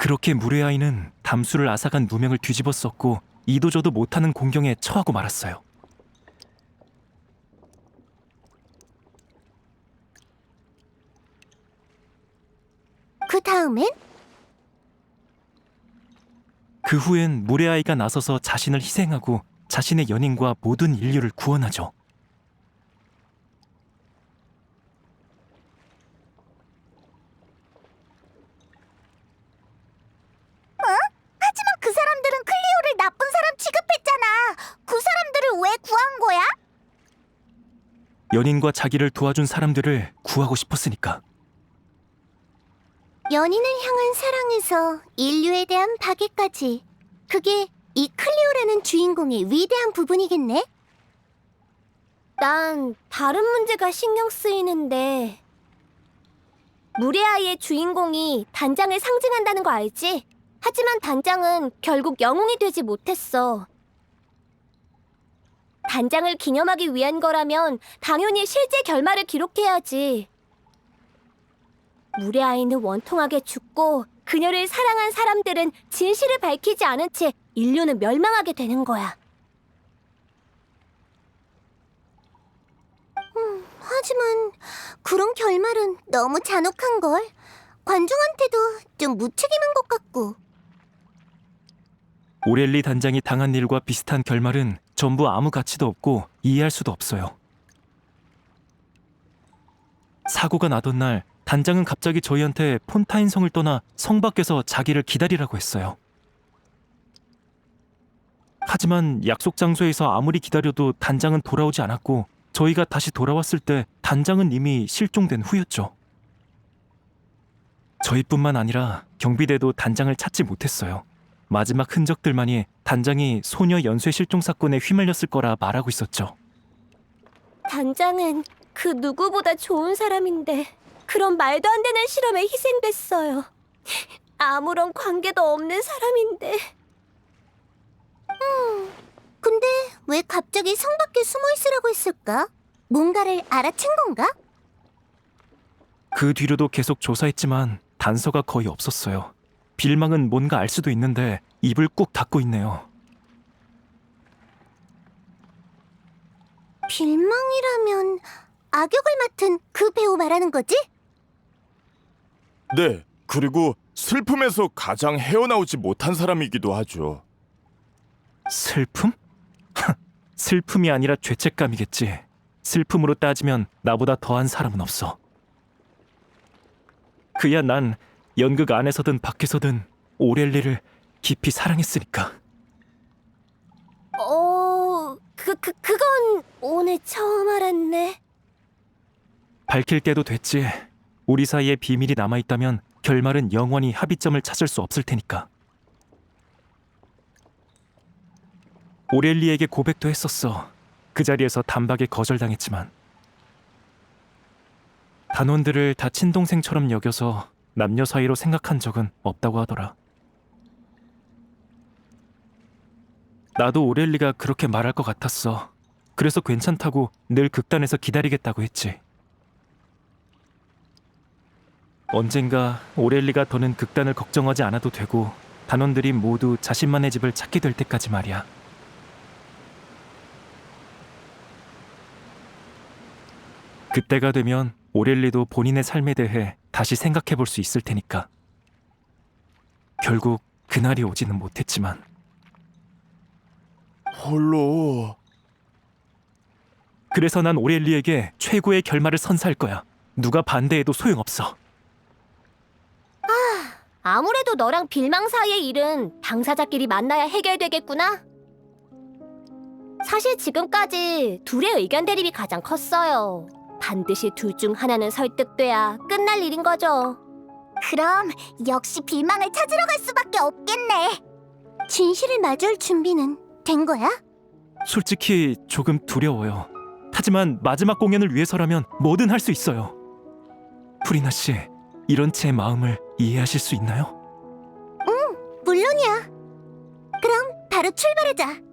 그렇게 물의 아이는 담수를 앗아간 누명을 뒤집어 썼고 이도저도 못하는 공경에 처하고 말았어요. 그 다음엔? 그 후엔 물의 아이가 나서서 자신을 희생하고 자신의 연인과 모든 인류를 구원하죠. 하지만 그 사람들은 클리오를 나쁜 사람 취급했잖아. 그 사람들을 왜 구한 거야? 연인과 자기를 도와준 사람들을 구하고 싶었으니까. 연인을 향한 사랑에서 인류에 대한 파괴까지. 그게 이 클리오라는 주인공의 위대한 부분이겠네? 난 다른 문제가 신경 쓰이는데 물의 아이의 주인공이 단장을 상징한다는 거 알지? 하지만 단장은 결국 영웅이 되지 못했어. 단장을 기념하기 위한 거라면 당연히 실제 결말을 기록해야지. 물의 아이는 원통하게 죽고 그녀를 사랑한 사람들은 진실을 밝히지 않은 채 인류는 멸망하게 되는 거야. 하지만 그런 결말은 너무 잔혹한걸. 관중한테도 좀 무책임한 것 같고. 오렐리 단장이 당한 일과 비슷한 결말은 전부 아무 가치도 없고 이해할 수도 없어요. 사고가 나던 날 단장은 갑자기 저희한테 폰타인 성을 떠나 성 밖에서 자기를 기다리라고 했어요. 하지만 약속 장소에서 아무리 기다려도 단장은 돌아오지 않았고 저희가 다시 돌아왔을 때 단장은 이미 실종된 후였죠. 저희뿐만 아니라 경비대도 단장을 찾지 못했어요. 마지막 흔적들만이 단장이 소녀 연쇄 실종 사건에 휘말렸을 거라 말하고 있었죠. 단장은 그 누구보다 좋은 사람인데 그런 말도 안 되는 실험에 희생됐어요. 아무런 관계도 없는 사람인데. 근데 왜 갑자기 성 밖에 숨어 있으라고 했을까? 뭔가를 알아챈 건가? 그 뒤로도 계속 조사했지만 단서가 거의 없었어요. 빌망은 뭔가 알 수도 있는데 입을 꾹 닫고 있네요. 빌망이라면 악역을 맡은 그 배우 말하는 거지? 네, 그리고 슬픔에서 가장 헤어나오지 못한 사람이기도 하죠. 슬픔? 슬픔이 아니라 죄책감이겠지. 슬픔으로 따지면 나보다 더한 사람은 없어. 그야 난 연극 안에서든 밖에서든 오렐리를 깊이 사랑했으니까. 그건 오늘 처음 알았네. 밝힐 때도 됐지. 우리 사이에 비밀이 남아있다면 결말은 영원히 합의점을 찾을 수 없을 테니까. 오렐리에게 고백도 했었어. 그 자리에서 단박에 거절당했지만 단원들을 다 친동생처럼 여겨서 남녀 사이로 생각한 적은 없다고 하더라. 나도 오렐리가 그렇게 말할 것 같았어. 그래서 괜찮다고 늘 극단에서 기다리겠다고 했지. 언젠가 오렐리가 더는 극단을 걱정하지 않아도 되고 단원들이 모두 자신만의 집을 찾게 될 때까지 말이야. 그때가 되면 오렐리도 본인의 삶에 대해 다시 생각해 볼 수 있을 테니까. 결국 그날이 오지는 못했지만. 홀로. 그래서 난 오렐리에게 최고의 결말을 선사할 거야. 누가 반대해도 소용없어. 아무래도 너랑 빌망 사이의 일은 당사자끼리 만나야 해결되겠구나. 사실 지금까지 둘의 의견 대립이 가장 컸어요. 반드시 둘 중 하나는 설득돼야 끝날 일인 거죠. 그럼 역시 빌망을 찾으러 갈 수밖에 없겠네. 진실을 마주할 준비는 된 거야? 솔직히 조금 두려워요. 하지만 마지막 공연을 위해서라면 뭐든 할 수 있어요. 프리나 씨, 이런 제 마음을 이해하실 수 있나요? 물론이야. 그럼 바로 출발하자.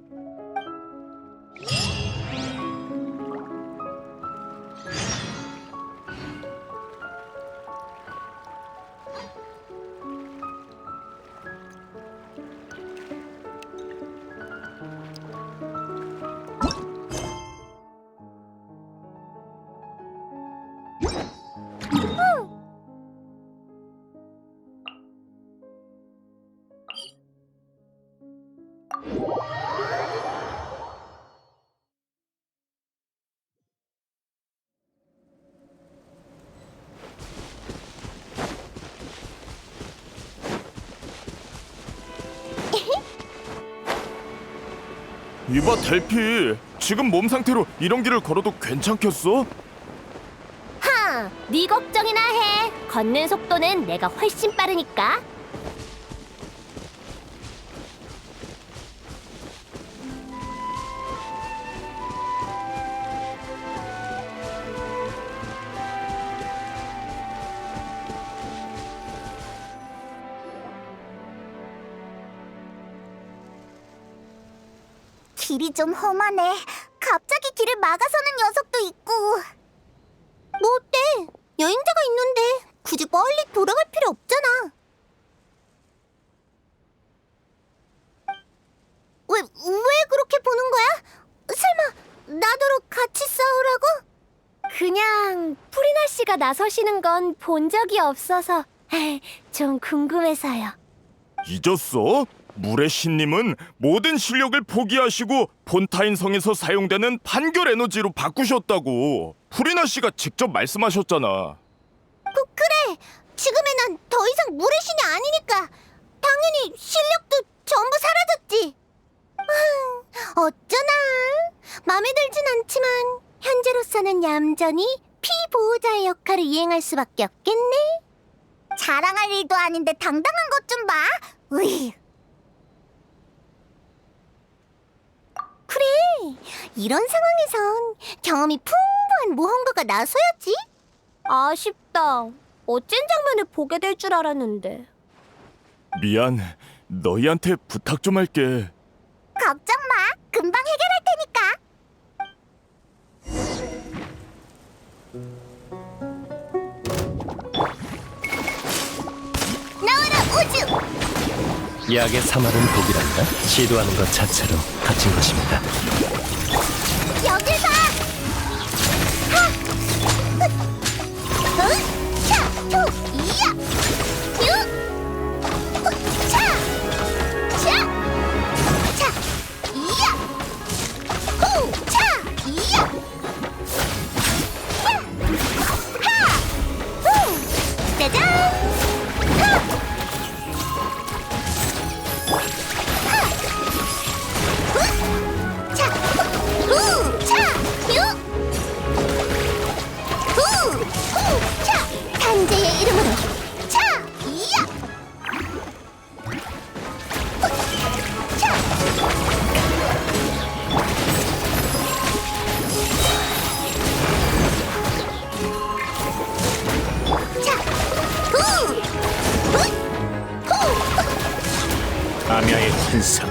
이봐 델피, 지금 몸 상태로 이런 길을 걸어도 괜찮겠어? 하! 네 걱정이나 해. 걷는 속도는 내가 훨씬 빠르니까. 길이 좀 험하네. 갑자기 길을 막아서는 녀석도 있고. 뭐 어때? 여행자가 있는데 굳이 멀리 돌아갈 필요 없잖아. 왜 그렇게 보는 거야? 설마 나더러 같이 싸우라고? 그냥 프리나 씨가 나서시는 건 본 적이 없어서 좀 궁금해서요. 잊었어? 물의 신님은 모든 실력을 포기하시고 폰타인 성에서 사용되는 판결 에너지로 바꾸셨다고 프리나 씨가 직접 말씀하셨잖아. 그래. 지금의 난 더 이상 물의 신이 아니니까 당연히 실력도 전부 사라졌지. 어쩌나 마음에 들진 않지만 현재로서는 얌전히 피보호자의 역할을 이행할 수밖에 없겠네. 자랑할 일도 아닌데 당당한 것 좀 봐. 으이. 그래, 이런 상황에선 경험이 풍부한 모험가가 나서야지. 아쉽다. 어쩐 장면을 보게 될 줄 알았는데. 미안, 너희한테 부탁 좀 할게. 걱정 마, 금방 해결할 테니까. 나와라 우주! 약의 사말은 독이란다. 시도하는 것 자체로 갇힌 것입니다. 여길 봐! 하! 차! 투! 이야! 유! 차! 차! 차! 이야! 후! 차! 이야! 하! 후! 짜잔! 하! 차! 후! 차! 유! 후! 후! 차! 탄재의 이름으로 차! 이야! 후! 차! 차! 후! 후! 후! 아미아의 환상.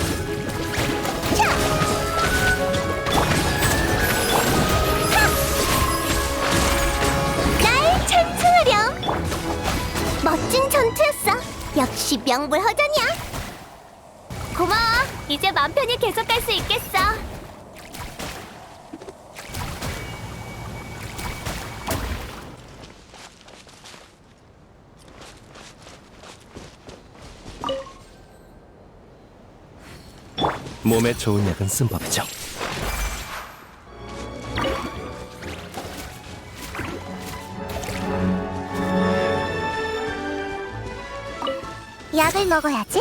날 찬송하렴. 멋진 전투였어. 역시 명불허전이야. 고마워. 이제 맘 편히 계속할 수 있겠어. 몸에 좋은 약은 쓴 법이죠. 약을 먹어야지.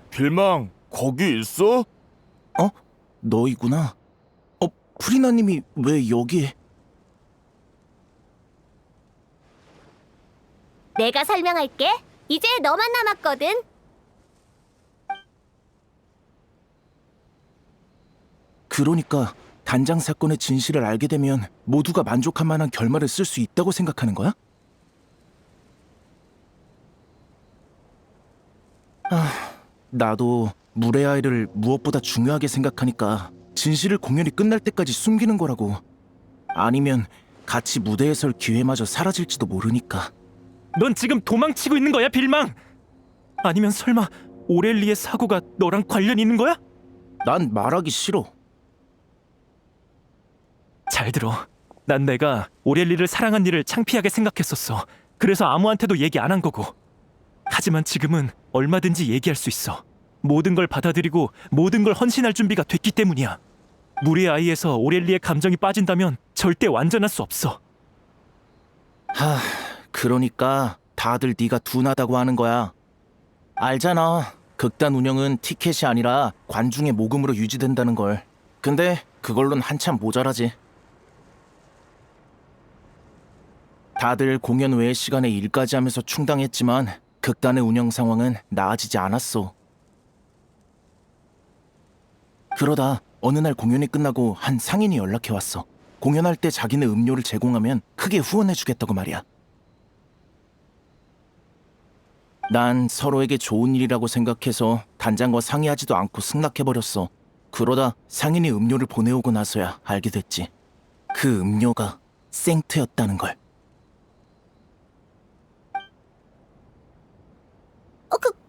빌망, 거기 있어? 너희구나. 프리나님이 왜 여기에? 내가 설명할게. 이제 너만 남았거든. 그러니까 단장 사건의 진실을 알게 되면 모두가 만족할 만한 결말을 쓸 수 있다고 생각하는 거야? 나도 물의 아이를 무엇보다 중요하게 생각하니까 진실을 공연이 끝날 때까지 숨기는 거라고. 아니면 같이 무대에 설 기회마저 사라질지도 모르니까. 넌 지금 도망치고 있는 거야, 빌망? 아니면 설마 오렐리의 사고가 너랑 관련 있는 거야? 난 말하기 싫어. 잘 들어. 난 내가 오렐리를 사랑한 일을 창피하게 생각했었어. 그래서 아무한테도 얘기 안 한 거고. 하지만 지금은 얼마든지 얘기할 수 있어. 모든 걸 받아들이고 모든 걸 헌신할 준비가 됐기 때문이야. 물의 아이에서 오렐리의 감정이 빠진다면 절대 완전할 수 없어. 그러니까 다들 네가 둔하다고 하는 거야. 알잖아. 극단 운영은 티켓이 아니라 관중의 모금으로 유지된다는 걸. 근데 그걸론 한참 모자라지. 다들 공연 외의 시간에 일까지 하면서 충당했지만 극단의 운영 상황은 나아지지 않았어. 그러다 어느 날 공연이 끝나고 한 상인이 연락해왔어. 공연할 때 자기네 음료를 제공하면 크게 후원해주겠다고 말이야. 난 서로에게 좋은 일이라고 생각해서 단장과 상의하지도 않고 승낙해버렸어. 그러다 상인이 음료를 보내오고 나서야 알게 됐지. 그 음료가 생트였다는 걸.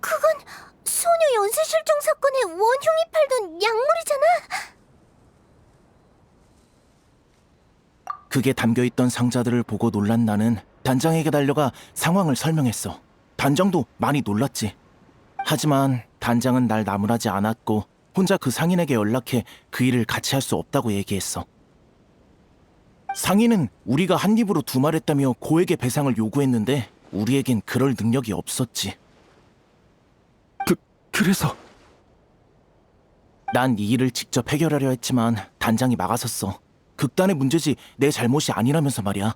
그건 소녀 연쇄실종 사건의 원흉이 팔던 약물이잖아. 그게 담겨있던 상자들을 보고 놀란 나는 단장에게 달려가 상황을 설명했어. 단장도 많이 놀랐지. 하지만 단장은 날 나무라지 않았고 혼자 그 상인에게 연락해 그 일을 같이 할 수 없다고 얘기했어. 상인은 우리가 한 입으로 두말했다며 고액의 배상을 요구했는데 우리에겐 그럴 능력이 없었지. 그래서 난 이 일을 직접 해결하려 했지만 단장이 막아섰어. 극단의 문제지 내 잘못이 아니라면서 말이야.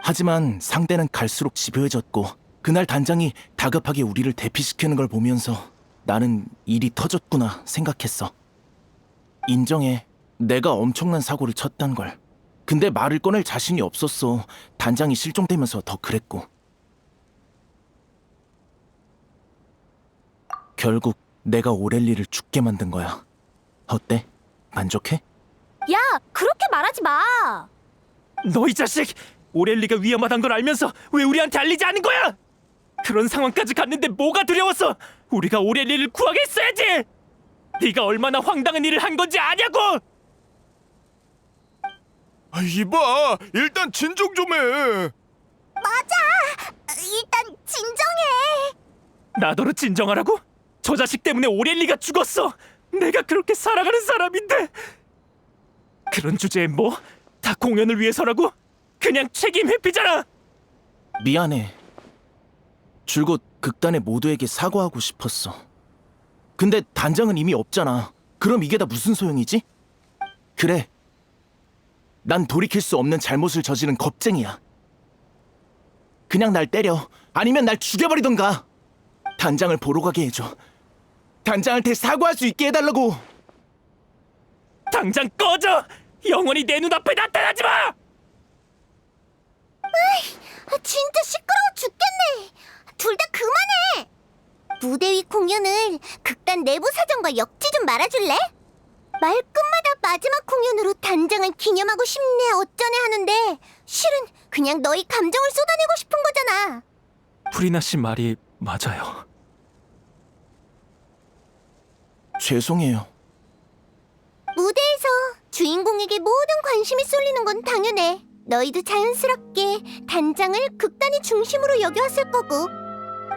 하지만 상대는 갈수록 집요해졌고 그날 단장이 다급하게 우리를 대피시키는 걸 보면서 나는 일이 터졌구나 생각했어. 인정해. 내가 엄청난 사고를 쳤단 걸. 근데 말을 꺼낼 자신이 없었어. 단장이 실종되면서 더 그랬고. 결국 내가 오렐리를 죽게 만든 거야. 어때? 만족해? 야, 그렇게 말하지 마. 너 이 자식! 오렐리가 위험하단 걸 알면서 왜 우리한테 알리지 않은 거야? 그런 상황까지 갔는데 뭐가 두려웠어? 우리가 오렐리를 구하게 했어야지! 네가 얼마나 황당한 일을 한 건지 아냐고! 이봐, 일단 진정 좀 해. 일단 진정해. 나더러 진정하라고? 저 자식 때문에 오렐리가 죽었어! 내가 그렇게 사랑하는 사람인데! 그런 주제에 뭐? 다 공연을 위해서라고? 그냥 책임 회피잖아! 미안해. 줄곧 극단의 모두에게 사과하고 싶었어. 근데 단장은 이미 없잖아. 그럼 이게 다 무슨 소용이지? 그래. 난 돌이킬 수 없는 잘못을 저지른 겁쟁이야. 그냥 날 때려. 아니면 날 죽여버리던가. 단장을 보러 가게 해줘. 단장한테 사과할 수 있게 해달라고. 당장 꺼져! 영원히 내 눈앞에 나타나지 마! 진짜 시끄러워 죽겠네. 둘 다 그만해. 무대 위 공연을 극단 내부 사정과 엮지 좀 말아줄래? 말끝마다 마지막 공연으로 단장을 기념하고 싶네 어쩌네 하는데 실은 그냥 너희 감정을 쏟아내고 싶은 거잖아. 프리나 씨 말이 맞아요. 죄송해요. 무대에서 주인공에게 모든 관심이 쏠리는 건 당연해. 너희도 자연스럽게 단장을 극단의 중심으로 여겨왔을 거고.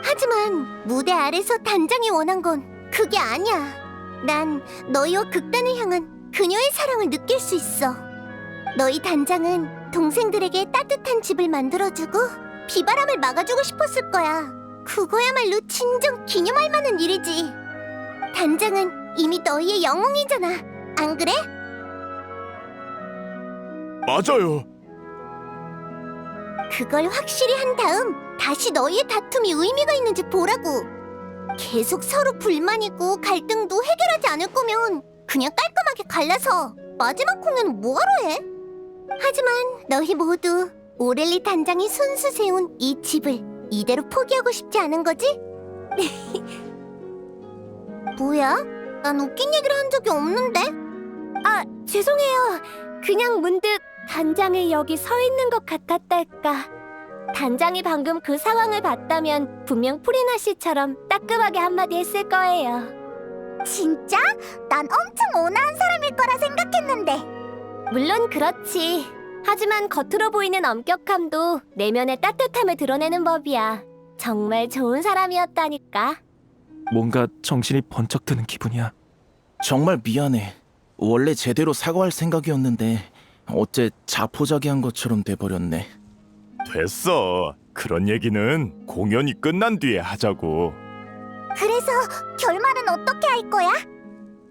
하지만 무대 아래서 단장이 원한 건 그게 아니야. 난 너희와 극단을 향한 그녀의 사랑을 느낄 수 있어. 너희 단장은 동생들에게 따뜻한 집을 만들어주고 비바람을 막아주고 싶었을 거야. 그거야말로 진정 기념할 만한 일이지. 단장은 이미 너희의 영웅이잖아. 안 그래? 맞아요. 그걸 확실히 한 다음 다시 너희의 다툼이 의미가 있는지 보라고. 계속 서로 불만이고 갈등도 해결하지 않을 거면 그냥 깔끔하게 갈라서 마지막 공연은 뭐하러 해? 하지만 너희 모두 오렐리 단장이 손수 세운 이 집을 이대로 포기하고 싶지 않은 거지? 뭐야? 난 웃긴 얘기를 한 적이 없는데? 아, 죄송해요. 그냥 문득 단장이 여기 서 있는 것 같았달까. 단장이 방금 그 상황을 봤다면 분명 프리나 씨처럼 따끔하게 한마디 했을 거예요. 진짜? 난 엄청 온화한 사람일 거라 생각했는데. 물론 그렇지. 하지만 겉으로 보이는 엄격함도 내면의 따뜻함을 드러내는 법이야. 정말 좋은 사람이었다니까. 뭔가 정신이 번쩍 드는 기분이야. 정말 미안해. 원래 제대로 사과할 생각이었는데 어째 자포자기한 것처럼 돼버렸네. 됐어. 그런 얘기는 공연이 끝난 뒤에 하자고. 그래서 결말은 어떻게 할 거야?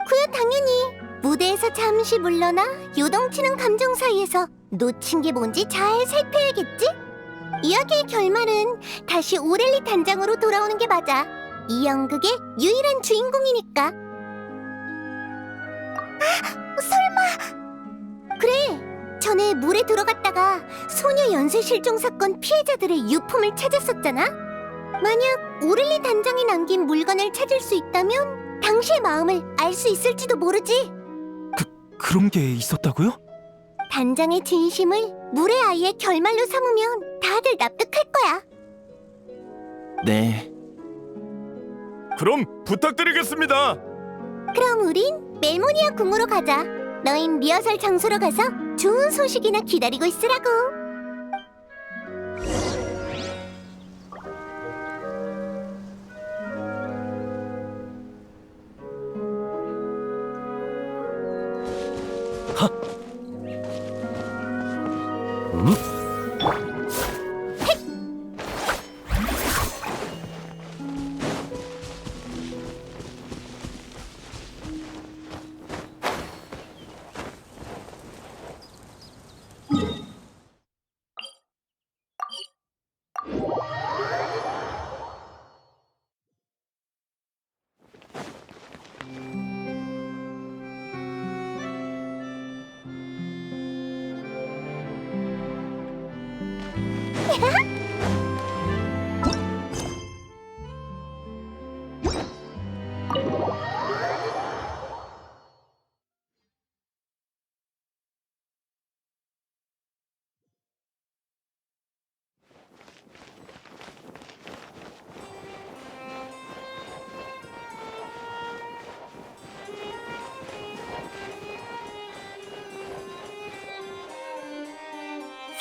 그야 당연히 무대에서 잠시 물러나 요동치는 감정 사이에서 놓친 게 뭔지 잘 살펴야겠지? 이야기의 결말은 다시 오렐리 단장으로 돌아오는 게 맞아. 이 연극의 유일한 주인공이니까. 설마. 그래, 전에 물에 들어갔다가 소녀 연쇄 실종 사건 피해자들의 유품을 찾았었잖아. 만약 오렐리 단장이 남긴 물건을 찾을 수 있다면 당시의 마음을 알 수 있을지도 모르지. 그런 게 있었다고요? 단장의 진심을 물의 아이의 결말로 삼으면 다들 납득할 거야. 네. 그럼 부탁드리겠습니다. 그럼 우린 멜모니아 궁으로 가자. 너흰 리허설 장소로 가서 좋은 소식이나 기다리고 있으라고.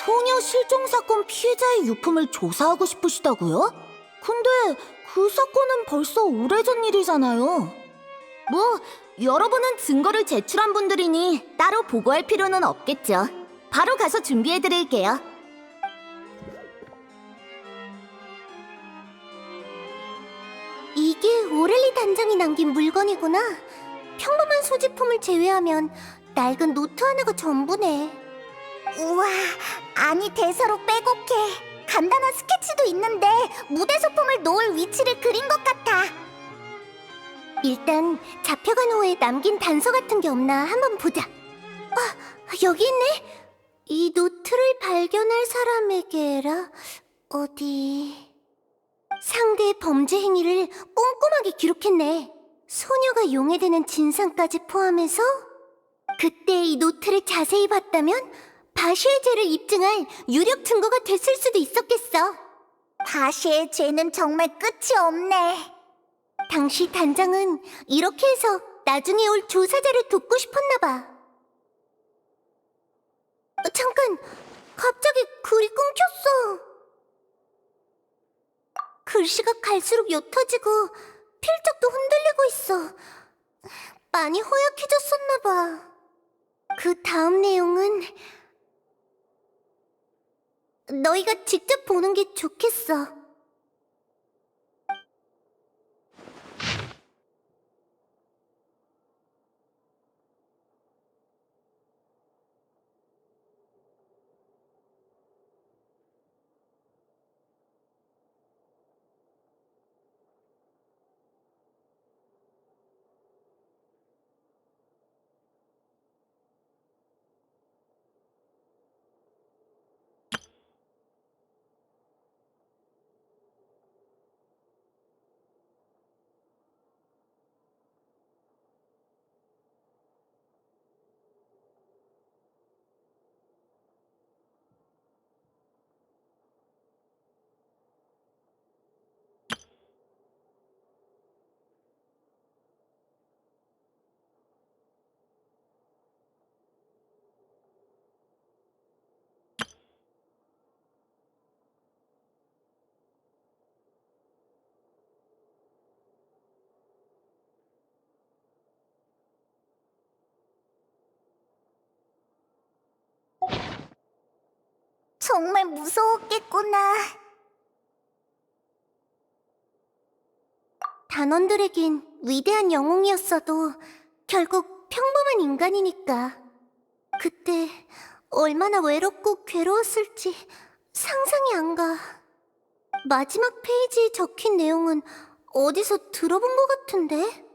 소녀 실종 사건 피해자의 유품을 조사하고 싶으시다고요? 근데 그 사건은 벌써 오래전 일이잖아요. 뭐 여러분은 증거를 제출한 분들이니 따로 보고할 필요는 없겠죠. 바로 가서 준비해드릴게요. 이게 오렐리 단장이 남긴 물건이구나. 평범한 소지품을 제외하면 낡은 노트 하나가 전부네. 우와, 아니 대사로 빼곡해. 간단한 스케치도 있는데 무대 소품을 놓을 위치를 그린 것 같아. 일단 잡혀간 후에 남긴 단서 같은 게 없나 한번 보자. 여기 있네. 이 노트를 발견할 사람에게라. 어디... 상대의 범죄 행위를 꼼꼼하게 기록했네. 소녀가 용해되는 진상까지 포함해서 그때 이 노트를 자세히 봤다면 바시의 죄를 입증할 유력 증거가 됐을 수도 있었겠어. 바시의 죄는 정말 끝이 없네. 당시 단장은 이렇게 해서 나중에 올 조사자를 돕고 싶었나 봐. 잠깐, 갑자기 글이 끊겼어. 글씨가 갈수록 옅어지고 필적도 흔들리고 있어. 많이 허약해졌었나 봐. 그 다음 내용은 너희가 직접 보는 게 좋겠어. 정말 무서웠겠구나. 단원들에겐 위대한 영웅이었어도 결국 평범한 인간이니까. 그때 얼마나 외롭고 괴로웠을지 상상이 안 가. 마지막 페이지에 적힌 내용은 어디서 들어본 것 같은데?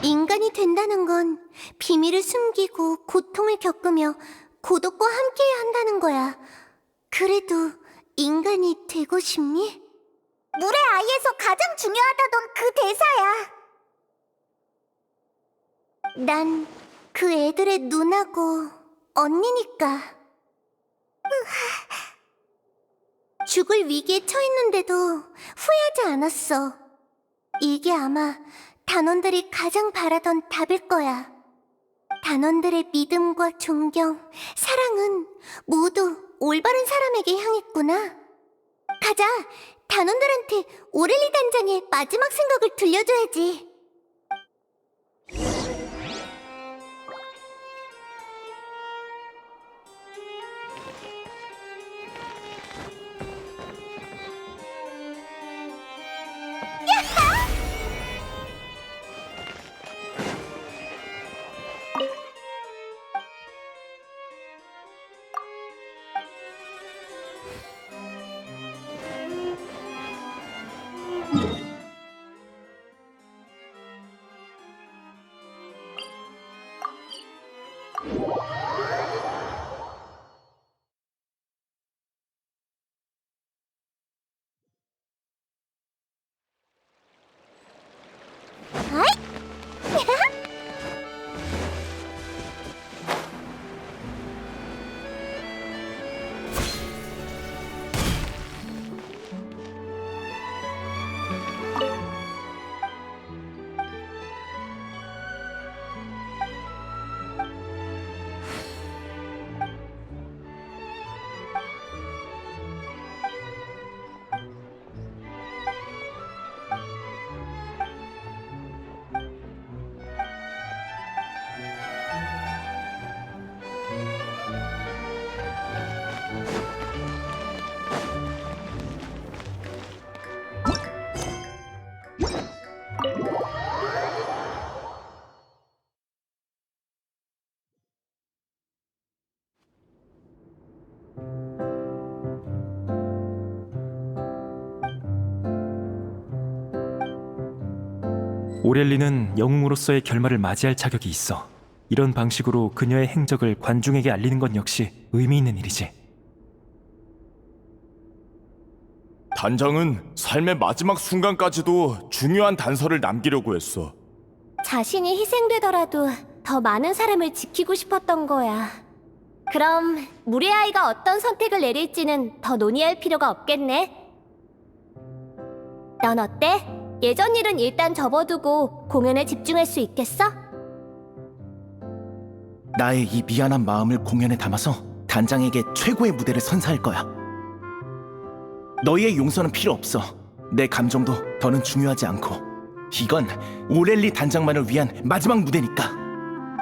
인간이 된다는 건 비밀을 숨기고 고통을 겪으며 고독과 함께해야 한다는 거야. 그래도 인간이 되고 싶니? 물의 아이에서 가장 중요하다던 그 대사야. 난 그 애들의 누나고 언니니까. 죽을 위기에 처했는데도 후회하지 않았어. 이게 아마 단원들이 가장 바라던 답일 거야. 단원들의 믿음과 존경, 사랑은 모두 올바른 사람에게 향했구나. 가자, 단원들한테 오렐리 단장의 마지막 생각을 들려줘야지. 오렐리는 영웅으로서의 결말을 맞이할 자격이 있어. 이런 방식으로 그녀의 행적을 관중에게 알리는 건 역시 의미 있는 일이지. 단장은 삶의 마지막 순간까지도 중요한 단서를 남기려고 했어. 자신이 희생되더라도 더 많은 사람을 지키고 싶었던 거야. 그럼 물의 아이가 어떤 선택을 내릴지는 더 논의할 필요가 없겠네. 넌 어때? 예전 일은 일단 접어두고 공연에 집중할 수 있겠어? 나의 이 미안한 마음을 공연에 담아서 단장에게 최고의 무대를 선사할 거야. 너희의 용서는 필요 없어. 내 감정도 더는 중요하지 않고. 이건 오렐리 단장만을 위한 마지막 무대니까.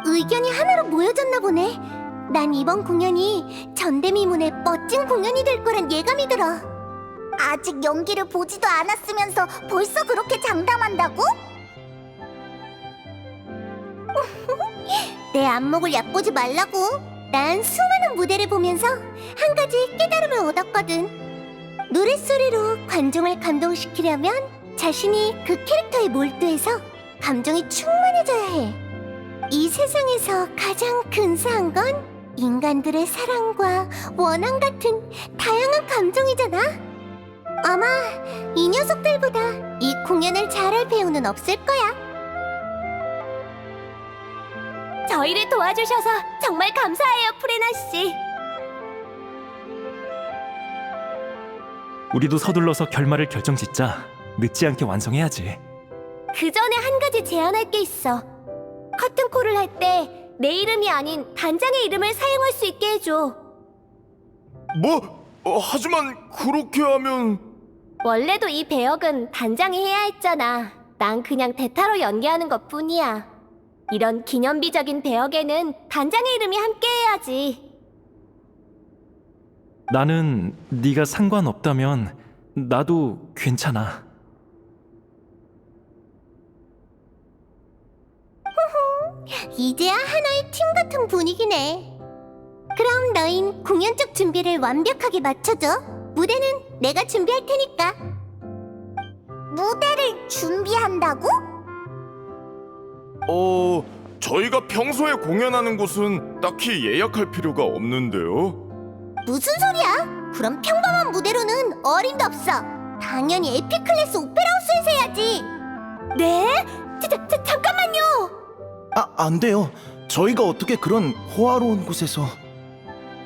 의견이 하나로 모여졌나 보네. 난 이번 공연이 전대미문의 멋진 공연이 될 거란 예감이 들어. 아직 연기를 보지도 않았으면서 벌써 그렇게 장담한다고? 내 안목을 얕보지 말라고. 난 수많은 무대를 보면서 한 가지 깨달음을 얻었거든. 노랫소리로 관중을 감동시키려면 자신이 그 캐릭터에 몰두해서 감정이 충만해져야 해. 이 세상에서 가장 근사한 건 인간들의 사랑과 원한 같은 다양한 감정이잖아. 아마 이 녀석들보다 이 공연을 잘할 배우는 없을 거야. 저희를 도와주셔서 정말 감사해요, 프레나 씨. 우리도 서둘러서 결말을 결정짓자. 늦지 않게 완성해야지. 그 전에 한 가지 제안할 게 있어. 커튼콜을 할 때 내 이름이 아닌 단장의 이름을 사용할 수 있게 해줘. 뭐? 하지만 그렇게 하면 원래도 이 배역은 단장이 해야 했잖아. 난 그냥 대타로 연기하는 것뿐이야. 이런 기념비적인 배역에는 단장의 이름이 함께해야지. 나는 네가 상관없다면 나도 괜찮아. 이제야 하나의 팀 같은 분위기네. 그럼 너흰 공연 쪽 준비를 완벽하게 맞춰줘. 무대는 내가 준비할 테니까. 무대를 준비한다고? 저희가 평소에 공연하는 곳은 딱히 예약할 필요가 없는데요. 무슨 소리야? 그럼 평범한 무대로는 어림도 없어. 당연히 에픽클래스 오페라하우스에서 해야지. 네? 잠깐만요. 안 돼요. 저희가 어떻게 그런 호화로운 곳에서...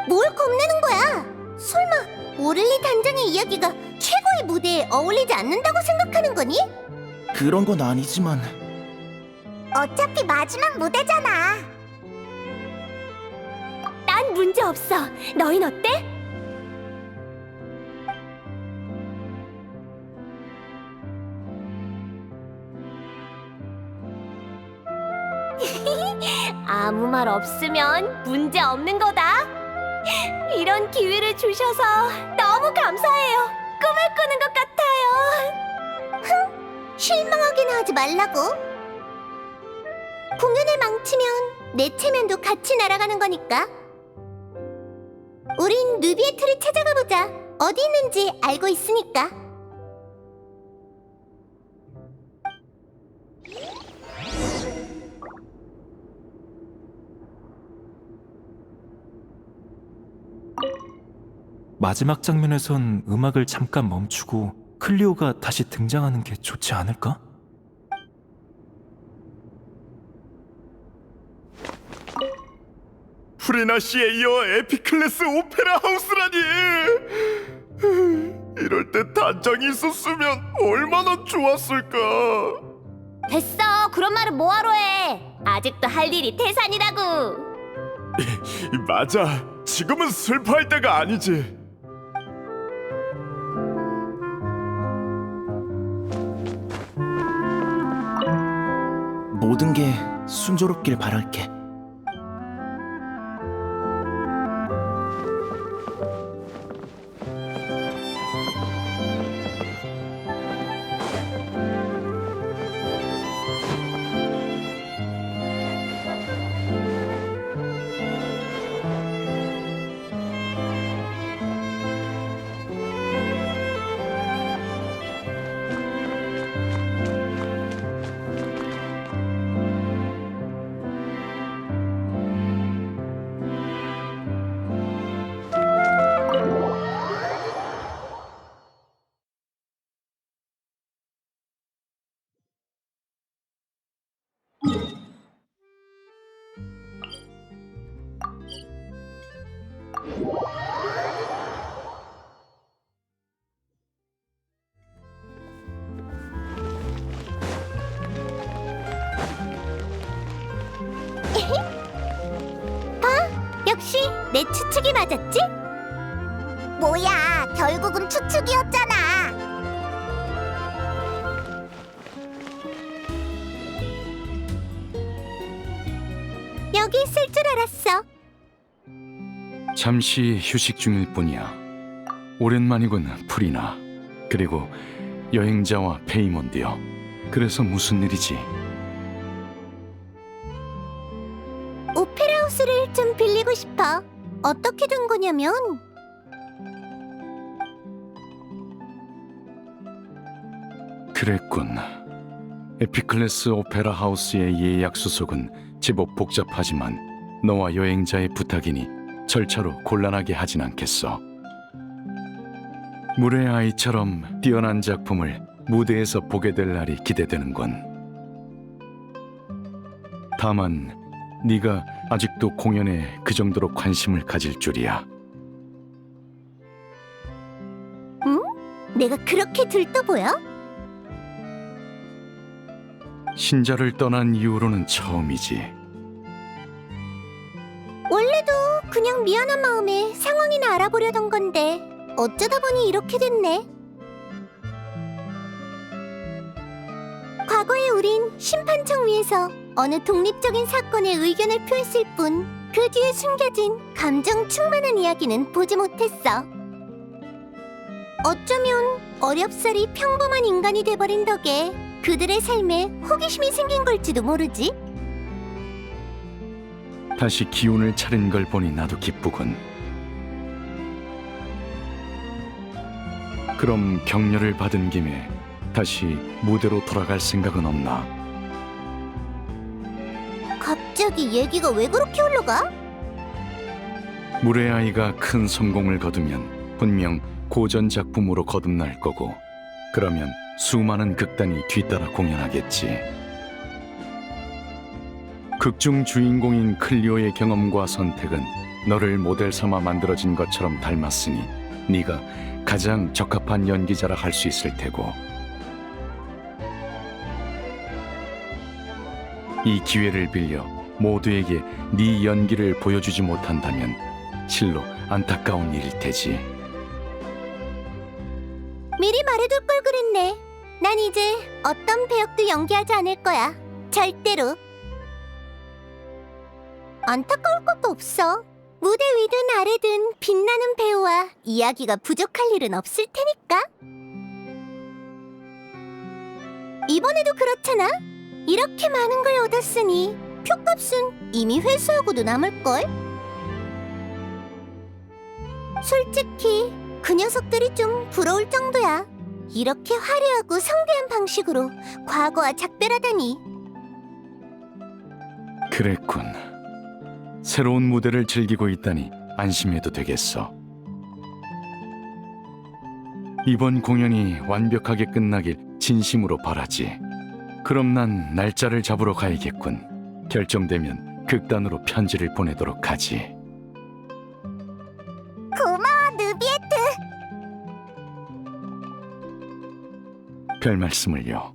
뭘 겁내는 거야? 설마 오를리 단장의 이야기가 최고의 무대에 어울리지 않는다고 생각하는 거니? 그런 건 아니지만... 어차피 마지막 무대잖아. 난 문제 없어. 너흰 어때? 아무 말 없으면 문제 없는 거다. 이런 기회를 주셔서 너무 감사해요. 꿈을 꾸는 것 같아요. 실망하게나 하지 말라고. 공연을 망치면 내 체면도 같이 날아가는 거니까. 우린 누비의 틀을 찾아가 보자. 어디 있는지 알고 있으니까. 마지막 장면에선 음악을 잠깐 멈추고 클리오가 다시 등장하는 게 좋지 않을까? 프레나 씨에 이어 에픽클래스 오페라 하우스라니. 이럴 때 단장이 있었으면 얼마나 좋았을까. 됐어. 그런 말은 뭐하러 해. 아직도 할 일이 태산이라고. 맞아. 지금은 슬퍼할 때가 아니지. 모든 게 순조롭길 바랄게. 역시 내 추측이 맞았지? 뭐야, 결국은 추측이었잖아. 여기 있을 줄 알았어. 잠시 휴식 중일 뿐이야. 오랜만이군, 프리나. 그리고 여행자와 페이몬드요. 그래서 무슨 일이지? 오페라하우스를 좀 빌리고 싶어. 어떻게 된 거냐면 그랬군. 에피클래스 오페라 하우스의 예약 수속은 제법 복잡하지만 너와 여행자의 부탁이니 절차로 곤란하게 하진 않겠어. 물의 아이처럼 뛰어난 작품을 무대에서 보게 될 날이 기대되는군. 다만 네가 아직도 공연에 그 정도로 관심을 가질 줄이야. 내가 그렇게 들떠 보여? 신자를 떠난 이후로는 처음이지. 원래도 그냥 미안한 마음에 상황이나 알아보려던 건데 어쩌다 보니 이렇게 됐네. 과거에 우린 심판청 위에서 어느 독립적인 사건에 의견을 표했을 뿐 그 뒤에 숨겨진 감정 충만한 이야기는 보지 못했어. 어쩌면 어렵사리 평범한 인간이 돼버린 덕에 그들의 삶에 호기심이 생긴 걸지도 모르지. 다시 기운을 차린 걸 보니 나도 기쁘군. 그럼 격려를 받은 김에 다시 무대로 돌아갈 생각은 없나? 갑자기 얘기가 왜 그렇게 흘러가? 물의 아이가 큰 성공을 거두면 분명 고전 작품으로 거듭날 거고, 그러면 수많은 극단이 뒤따라 공연하겠지. 극중 주인공인 클리오의 경험과 선택은 너를 모델 삼아 만들어진 것처럼 닮았으니 네가 가장 적합한 연기자라 할 수 있을 테고, 이 기회를 빌려 모두에게 네 연기를 보여주지 못한다면 실로 안타까운 일일 테지. 미리 말해둘 걸 그랬네. 난 이제 어떤 배역도 연기하지 않을 거야. 절대로. 안타까울 것도 없어. 무대 위든 아래든 빛나는 배우와 이야기가 부족할 일은 없을 테니까. 이번에도 그렇잖아. 이렇게 많은 걸 얻었으니 표값은 이미 회수하고도 남을걸? 솔직히 그 녀석들이 좀 부러울 정도야. 이렇게 화려하고 성대한 방식으로 과거와 작별하다니. 그랬군. 새로운 무대를 즐기고 있다니 안심해도 되겠어. 이번 공연이 완벽하게 끝나길 진심으로 바라지. 그럼 난 날짜를 잡으러 가야겠군. 결정되면 극단으로 편지를 보내도록 하지. 고마워, 느비에트. 별 말씀을요.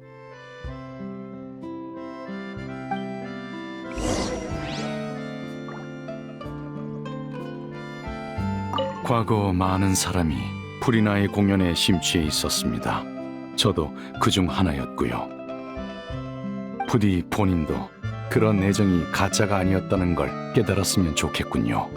과거 많은 사람이 프리나의 공연에 심취해 있었습니다. 저도 그중 하나였고요. 부디 본인도 그런 애정이 가짜가 아니었다는 걸 깨달았으면 좋겠군요.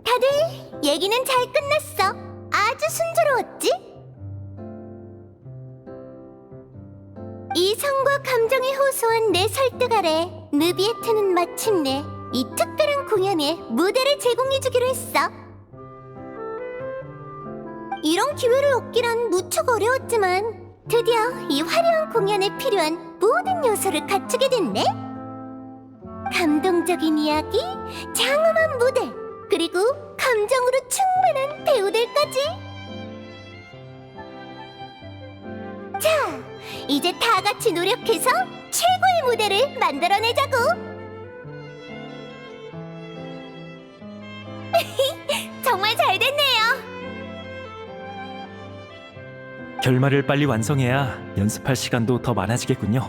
다들 얘기는 잘 끝났어. 아주 순조로웠지? 이성과 감정이 호소한 내 설득 아래 느비에트는 마침내 이 특별한 공연에 무대를 제공해주기로 했어. 이런 기회를 얻기란 무척 어려웠지만 드디어 이 화려한 공연에 필요한 모든 요소를 갖추게 됐네. 감동적인 이야기, 장엄한 무대, 그리고 감정으로 충만한 배우들까지. 자, 이제 다 같이 노력해서 최고의 무대를 만들어내자고. 정말 잘 됐네요. 결말을 빨리 완성해야 연습할 시간도 더 많아지겠군요.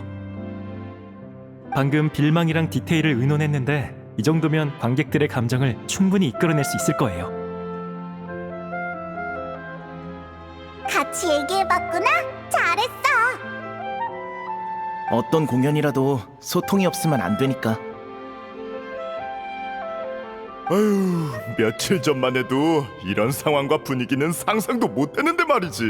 방금 빌망이랑 디테일을 의논했는데 이 정도면 관객들의 감정을 충분히 이끌어낼 수 있을 거예요. 같이 얘기해봤구나. 잘했어. 어떤 공연이라도 소통이 없으면 안 되니까. 아유, 며칠 전만 해도 이런 상황과 분위기는 상상도 못했는데 말이지.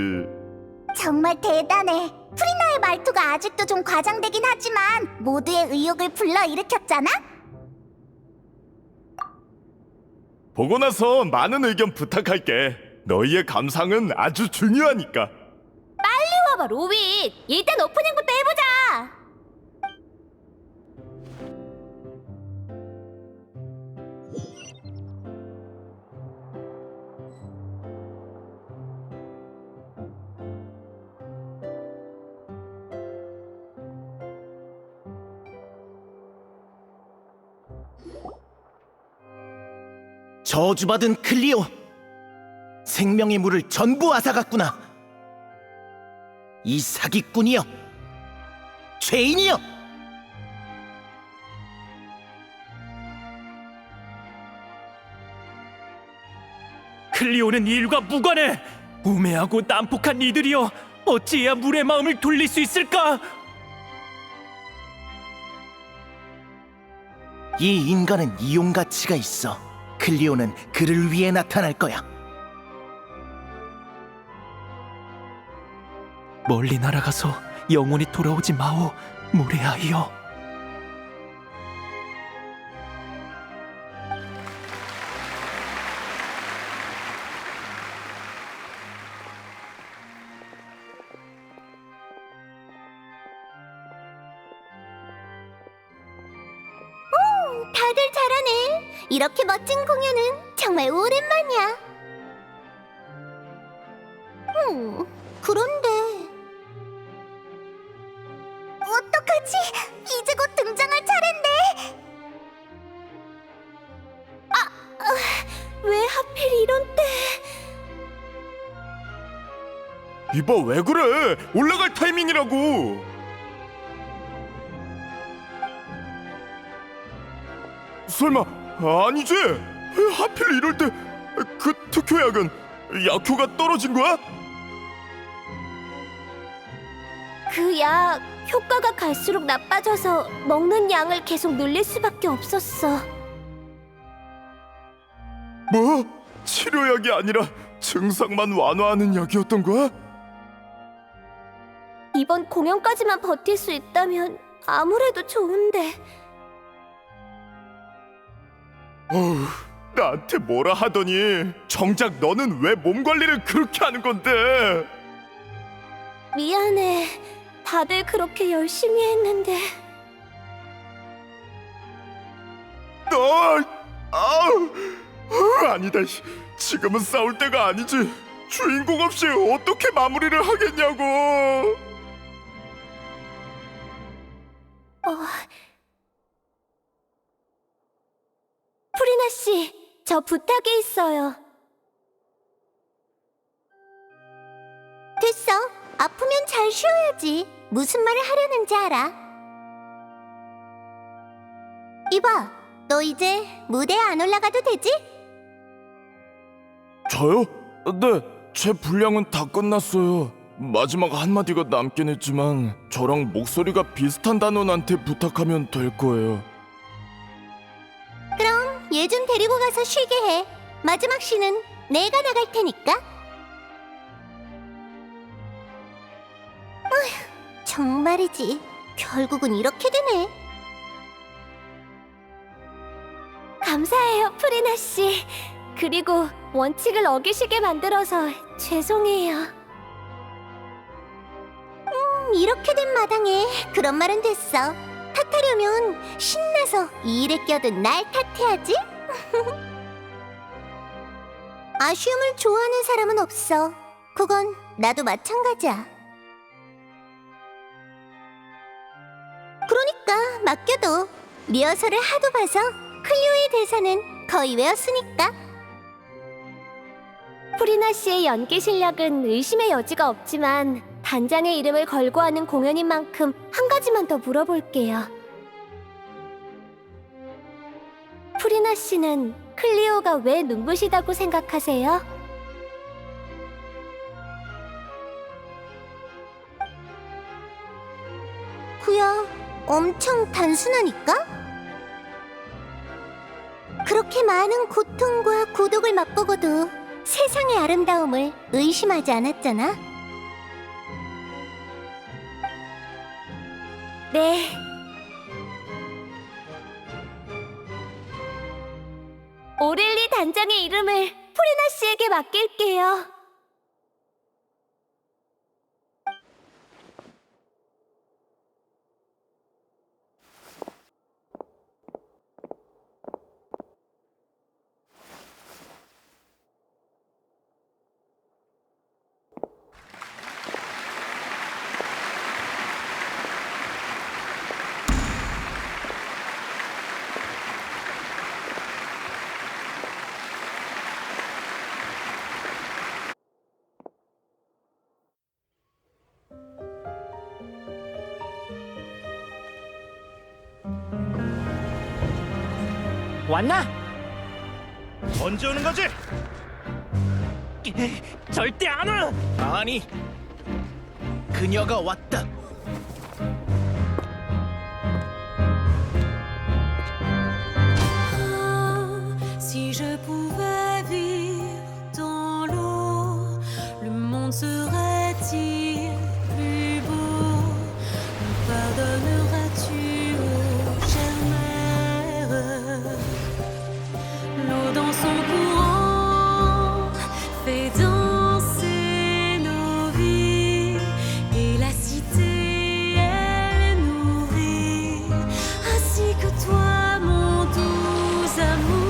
정말 대단해. 프리나의 말투가 아직도 좀 과장되긴 하지만 모두의 의욕을 불러일으켰잖아. 보고 나서 많은 의견 부탁할게. 너희의 감상은 아주 중요하니까. 봐봐 로빈. 일단 오프닝부터 해보자. 저주받은 클리오! 생명의 물을 전부 앗아갔구나! 이 사기꾼이여! 죄인이여! 클리오는 이 일과 무관해! 우매하고 난폭한 이들이여! 어찌해야 물의 마음을 돌릴 수 있을까? 이 인간은 이용 가치가 있어. 클리오는 그를 위해 나타날 거야. 멀리 날아가서 영원히 돌아오지 마오, 물의 아이여. 다들 잘하네. 이렇게 멋진 공연은 정말 오랜만이야. 그런데 어떡하지? 이제 곧 등장할 차례인데. 왜 하필 이런 때? 이봐, 왜 그래? 올라갈 타이밍이라고. 설마 아니지? 왜 하필 이럴 때 그 특효약은 약효가 떨어진 거야? 그 약 효과가 갈수록 나빠져서 먹는 양을 계속 늘릴 수밖에 없었어. 뭐? 치료약이 아니라 증상만 완화하는 약이었던 거야? 이번 공연까지만 버틸 수 있다면 아무래도 좋은데. 어우, 나한테 뭐라 하더니 정작 너는 왜 몸 관리를 그렇게 하는 건데? 미안해. 다들 그렇게 열심히 했는데. 아니다. 지금은 싸울 때가 아니지. 주인공 없이 어떻게 마무리를 하겠냐고. 프리나 씨, 저 부탁이 있어요. 됐어. 아프면 잘 쉬어야지. 무슨 말을 하려는지 알아. 이봐, 너 이제 무대에 안 올라가도 되지? 저요? 네, 제 분량은 다 끝났어요. 마지막 한마디가 남긴 했지만 저랑 목소리가 비슷한 단원한테 부탁하면 될 거예요. 그럼 얘 좀 데리고 가서 쉬게 해. 마지막 시는 내가 나갈 테니까. 어휴, 정말이지. 결국은 이렇게 되네. 감사해요, 프리나 씨. 그리고 원칙을 어기시게 만들어서 죄송해요. 이렇게 된 마당에 그런 말은 됐어. 탓하려면 신나서 이 일에 껴든 날 탓해야지. 아쉬움을 좋아하는 사람은 없어. 그건 나도 마찬가지야. 그러니까 맡겨둬. 리허설을 하도 봐서 클리오의 대사는 거의 외웠으니까. 프리나 씨의 연기 실력은 의심의 여지가 없지만 단장의 이름을 걸고 하는 공연인 만큼 한 가지만 더 물어볼게요. 프리나 씨는 클리오가 왜 눈부시다고 생각하세요? 그야 엄청 단순하니까? 그렇게 많은 고통과 고독을 맛보고도 세상의 아름다움을 의심하지 않았잖아. 네. 오렐리 단장의 이름을 프리나 씨에게 맡길게요. 왔나? 언제 오는 거지? 절대 안 와! 아니, 그녀가 왔다. Si je pouvais vivre dans l'eau, le monde serait-il plus beau? Me pardonneras-tu, ô chère mère? L'eau dans son courant fait danser nos vies, et la cité elle nourrit, ainsi que toi mon doux amour.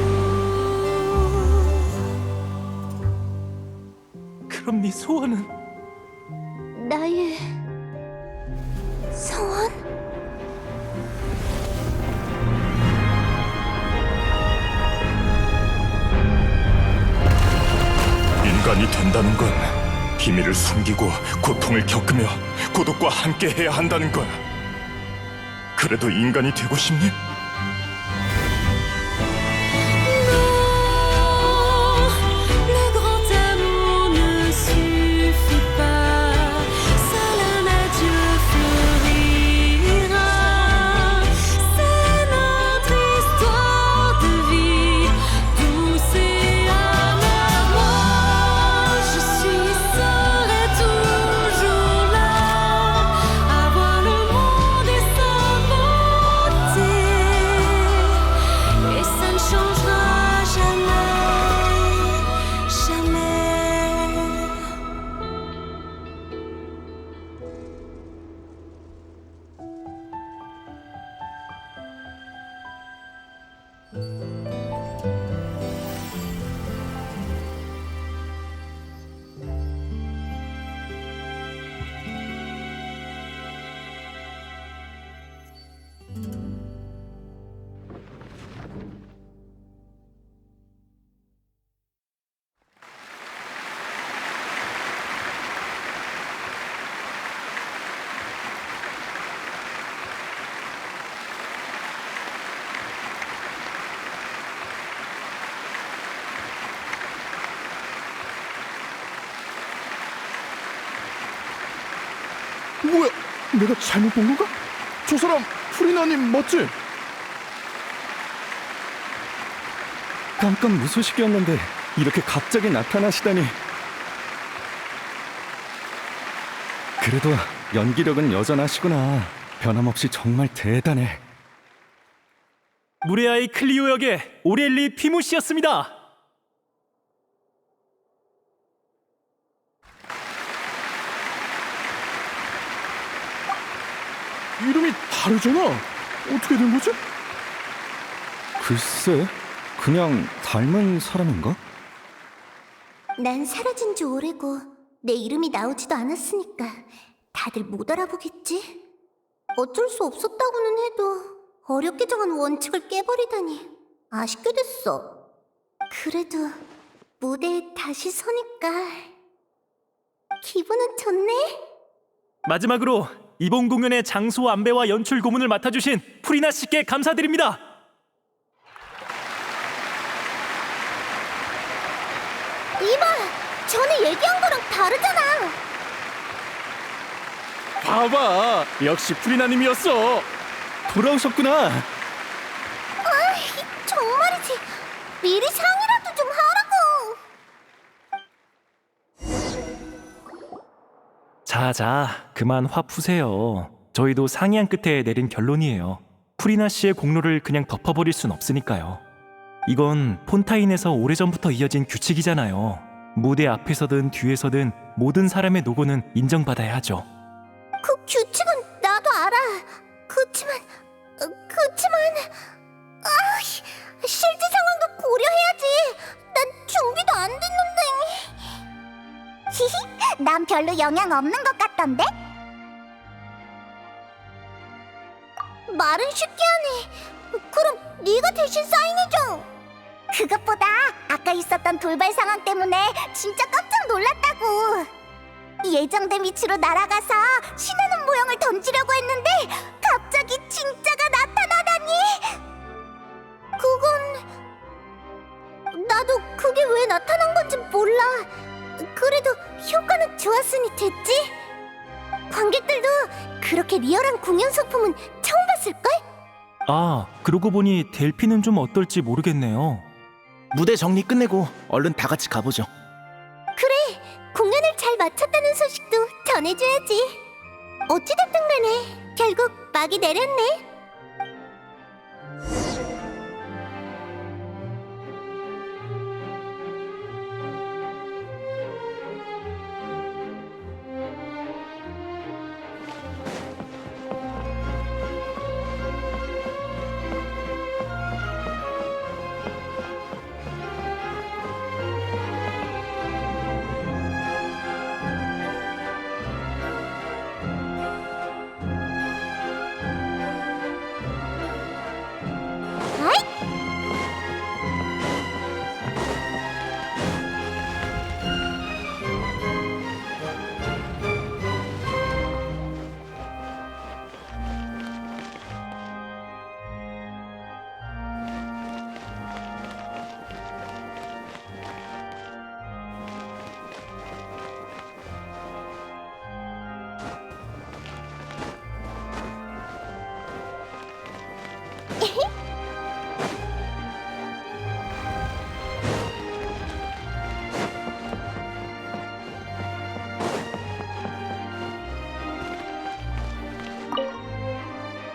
그럼 네 소원은? 나의 소원? 인간이 된다는 건 비밀을 숨기고 고통을 겪으며 고독과 함께 해야 한다는 거야. 그래도 인간이 되고 싶니? Le grand amour ne suffit pas, seul un adieu fleurira. C'est notre histoire de vie, douce et amère. Moi, je suis, serai toujours là, à voir le monde et sa beauté, et ça ne changera jamais, jamais. 뭐야? 내가 잘못 본 건가? 저 사람 프리나님 맞지? 깜깜 무소식이었는데 이렇게 갑자기 나타나시다니. 그래도 연기력은 여전하시구나. 변함없이 정말 대단해. 무레아의 클리오 역의 오렐리 피무 씨였습니다. 이름이 다르잖아. 어떻게 된 거지? 글쎄, 그냥 닮은 사람인가? 난 사라진 지 오래고 내 이름이 나오지도 않았으니까 다들 못 알아보겠지? 어쩔 수 없었다고는 해도 어렵게 정한 원칙을 깨버리다니 아쉽게 됐어. 그래도 무대에 다시 서니까 기분은 좋네. 마지막으로 이번 공연의 장소 안배와 연출 고문을 맡아주신 프리나 씨께 감사드립니다. 이봐, 전에 얘기한 거랑 다르잖아. 봐봐, 역시 프리나님이었어. 돌아오셨구나. 정말이지. 미리 상의라도 좀 하라고. 자, 그만 화 푸세요. 저희도 상의한 끝에 내린 결론이에요. 프리나 씨의 공로를 그냥 덮어버릴 순 없으니까요. 이건 폰타인에서 오래전부터 이어진 규칙이잖아요. 무대 앞에서든 뒤에서든 모든 사람의 노고는 인정받아야 하죠. 그 규칙은 나도 알아. 그치만 실제 상황도 고려해야지. 난 준비도 안 됐는데. 히히, 난 별로 영향 없는 것 같던데? 말은 쉽게 하네. 그럼 네가 대신 사인해줘. 그것보다 아까 있었던 돌발 상황 때문에 진짜 깜짝 놀랐다고. 예정된 위치로 날아가서 신하는 모형을 던지려고 했는데 갑자기 진짜가 나타나다니. 나도 그게 왜 나타난 건지 몰라. 그래도 효과는 좋았으니 됐지. 관객들도 그렇게 리얼한 공연 소품은 처음 봤을걸? 아, 그러고 보니 델피는 좀 어떨지 모르겠네요. 무대 정리 끝내고 얼른 다 같이 가보죠. 그래, 공연을 잘 마쳤다는 소식도 전해줘야지. 어찌됐든 간에 결국 막이 내렸네.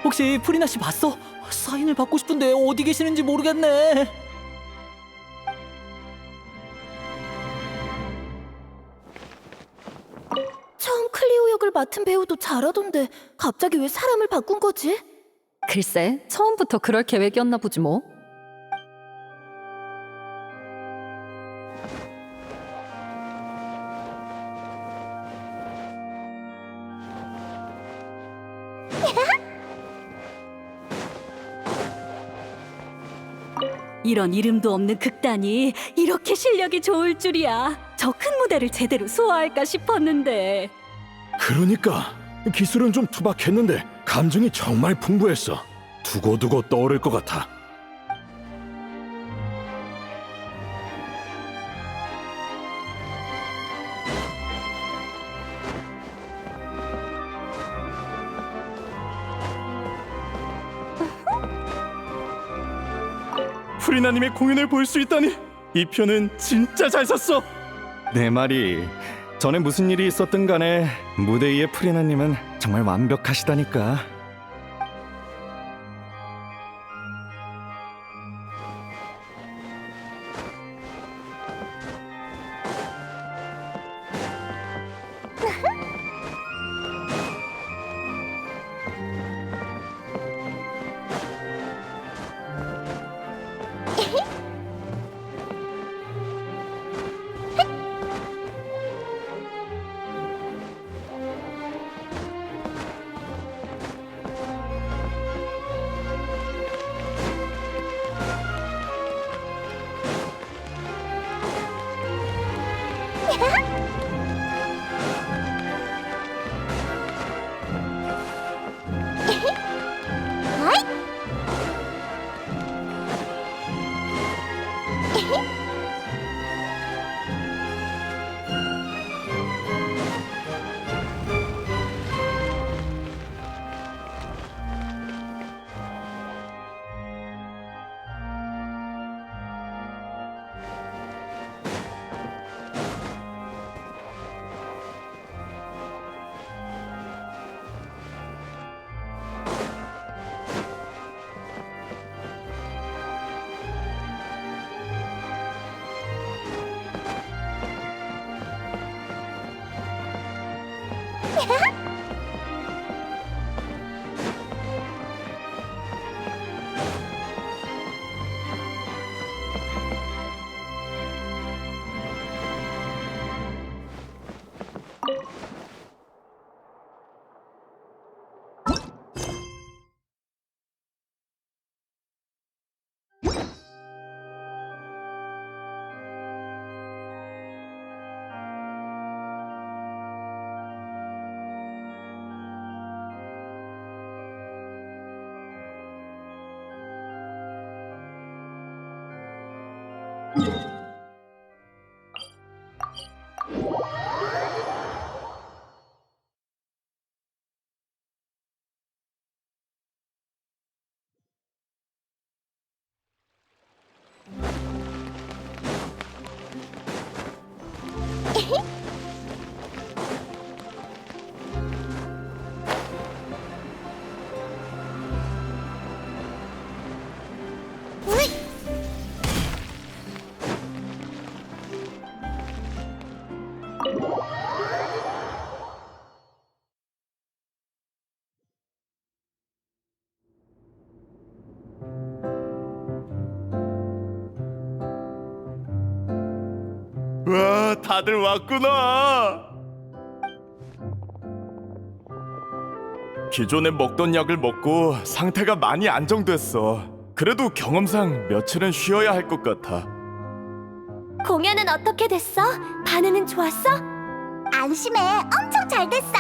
혹시 프리나 씨 봤어? 사인을 받고 싶은데 어디 계시는지 모르겠네. 처음 클리오 역을 맡은 배우도 잘하던데 갑자기 왜 사람을 바꾼 거지? 글쎄, 처음부터 그럴 계획이었나 보지 뭐. 이런 이름도 없는 극단이 이렇게 실력이 좋을 줄이야. 저 큰 무대를 제대로 소화할까 싶었는데. 그러니까 기술은 좀 투박했는데 감정이 정말 풍부했어. 두고두고 떠오를 것 같아. 프리나님의 공연을 볼 수 있다니, 이 편은 진짜 잘 샀어. 내 말이 전에 무슨 일이 있었든 간에 무대 위의 프리나님은 정말 완벽하시다니까. 와, 다들 왔구나. 기존에 먹던 약을 먹고 상태가 많이 안정됐어. 그래도 경험상 며칠은 쉬어야 할 것 같아. 공연은 어떻게 됐어? 반응은 좋았어? 안심해, 엄청 잘 됐어.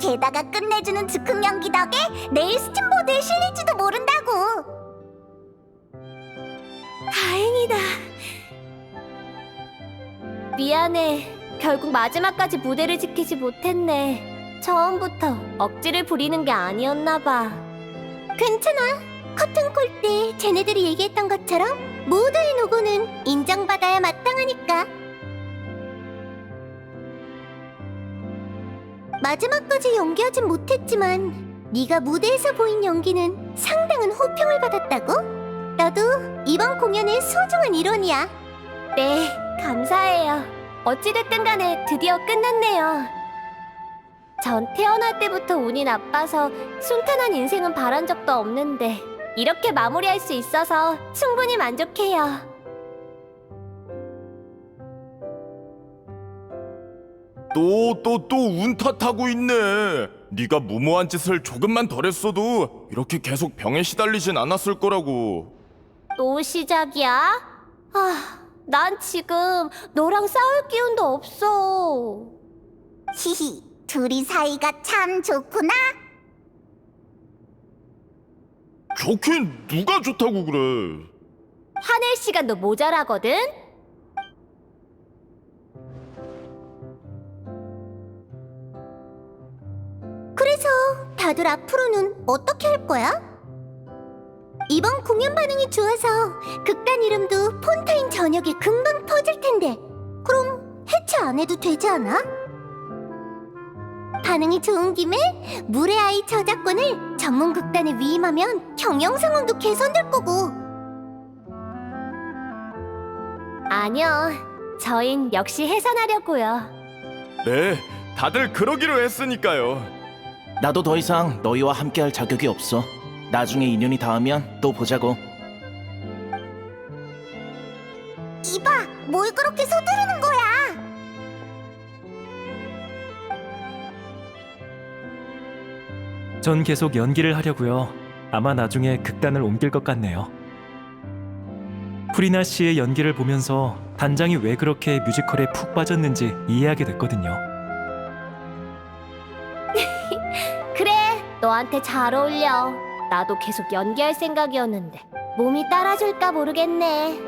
게다가 끝내주는 즉흥 연기 덕에 내일 스팀보드에 실릴지도 모른다고. 다행이다. 미안해. 결국 마지막까지 무대를 지키지 못했네. 처음부터 억지를 부리는 게 아니었나 봐. 괜찮아. 커튼콜 때 쟤네들이 얘기했던 것처럼 모두의 노고는 인정받아야 마땅하니까. 마지막까지 연기하진 못했지만 네가 무대에서 보인 연기는 상당한 호평을 받았다고? 너도 이번 공연의 소중한 일원이야. 네, 감사해요. 어찌됐든 간에 드디어 끝났네요. 전 태어날 때부터 운이 나빠서 순탄한 인생은 바란 적도 없는데 이렇게 마무리할 수 있어서 충분히 만족해요. 또 운 탓하고 있네. 네가 무모한 짓을 조금만 덜 했어도 이렇게 계속 병에 시달리진 않았을 거라고. 또 시작이야? 난 지금 너랑 싸울 기운도 없어. 히히, 둘이 사이가 참 좋구나. 좋긴 누가 좋다고 그래. 화낼 시간도 모자라거든? 그래서 다들 앞으로는 어떻게 할 거야? 이번 공연 반응이 좋아서 극단 이름도 폰타인 저녁에 금방 퍼질 텐데 그럼 해체 안 해도 되지 않아? 반응이 좋은 김에 물의 아이 저작권을 전문 극단에 위임하면 경영 상황도 개선될 거고. 아니요, 저흰 역시 해산하려고요. 네, 다들 그러기로 했으니까요. 나도 더 이상 너희와 함께할 자격이 없어. 나중에 인연이 닿으면 또 보자고. 이봐, 뭘 그렇게 서두르는 거야? 전 계속 연기를 하려고요. 아마 나중에 극단을 옮길 것 같네요. 프리나 씨의 연기를 보면서 단장이 왜 그렇게 뮤지컬에 푹 빠졌는지 이해하게 됐거든요. 그래, 너한테 잘 어울려. 나도 계속 연기할 생각이었는데 몸이 따라줄까 모르겠네.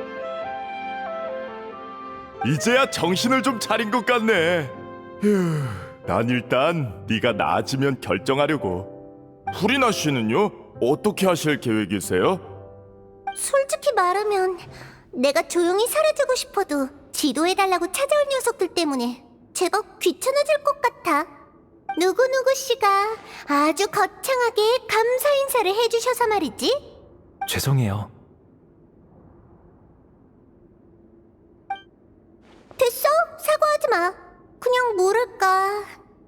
이제야 정신을 좀 차린 것 같네. 휴, 난 일단 네가 나아지면 결정하려고. 프리나 씨는요? 어떻게 하실 계획이세요? 솔직히 말하면 내가 조용히 사라지고 싶어도 지도해달라고 찾아올 녀석들 때문에 제법 귀찮아질 것 같아. 누구누구 씨가 아주 거창하게 감사 인사를 해주셔서 말이지. 죄송해요. 됐어, 사과하지 마. 그냥 뭐랄까,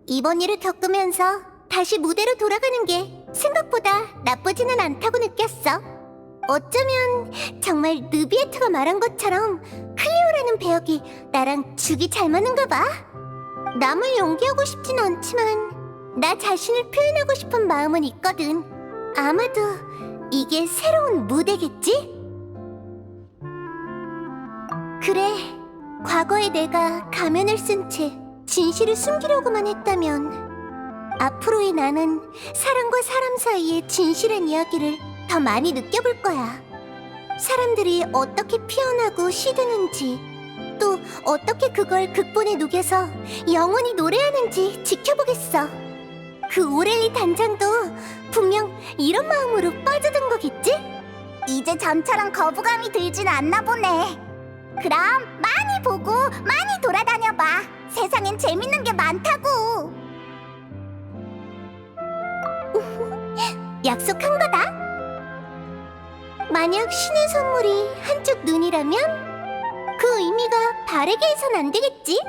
이번 일을 겪으면서 다시 무대로 돌아가는 게 생각보다 나쁘지는 않다고 느꼈어. 어쩌면 정말 느비에트가 말한 것처럼 클리오라는 배역이 나랑 죽이 잘 맞는가 봐. 남을 연기하고 싶진 않지만 나 자신을 표현하고 싶은 마음은 있거든. 아마도 이게 새로운 무대겠지? 그래, 과거에 내가 가면을 쓴 채 진실을 숨기려고만 했다면 앞으로의 나는 사람과 사람 사이의 진실한 이야기를 더 많이 느껴볼 거야. 사람들이 어떻게 피어나고 시드는지, 또 어떻게 그걸 극본에 녹여서 영원히 노래하는지 지켜보겠어. 그 오렐리 단장도 분명 이런 마음으로 빠져든 거겠지? 이제 전처럼 거부감이 들진 않나 보네. 그럼 많이 보고 많이 돌아다녀봐. 세상엔 재밌는 게 많다고. 약속한 거다. 만약 신의 선물이 한쪽 눈이라면 그 의미가 바르게 해선 안 되겠지?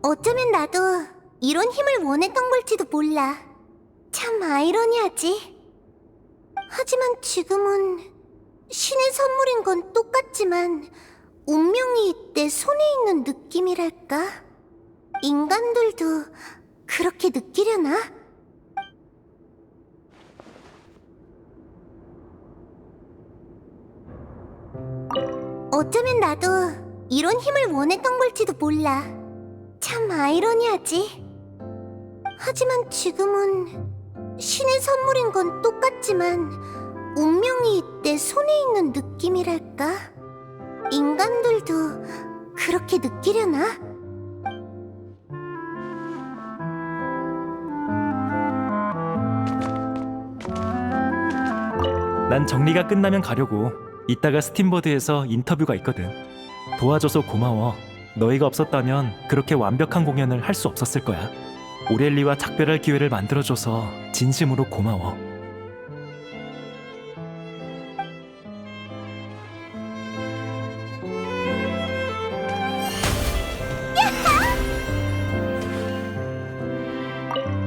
어쩌면 나도 이런 힘을 원했던 걸지도 몰라. 참 아이러니하지. 하지만 지금은 신의 선물인 건 똑같지만 운명이 내 손에 있는 느낌이랄까? 인간들도 그렇게 느끼려나? 어쩌면 나도 이런 힘을 원했던 걸지도 몰라. 참 아이러니하지. 하지만 지금은 신의 선물인 건 똑같지만 운명이 내 손에 있는 느낌이랄까? 인간들도 그렇게 느끼려나? 난 정리가 끝나면 가려고. 이따가 스팀버드에서 인터뷰가 있거든. 도와줘서 고마워. 너희가 없었다면 그렇게 완벽한 공연을 할 수 없었을 거야. 오렐리와 작별할 기회를 만들어줘서 진심으로 고마워.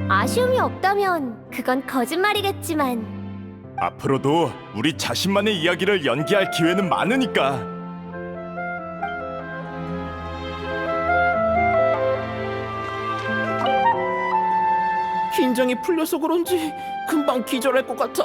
아쉬움이 없다면 그건 거짓말이겠지만 앞으로도 우리 자신만의 이야기를 연기할 기회는 많으니까. 긴장이 풀려서 그런지 금방 기절할 것 같아.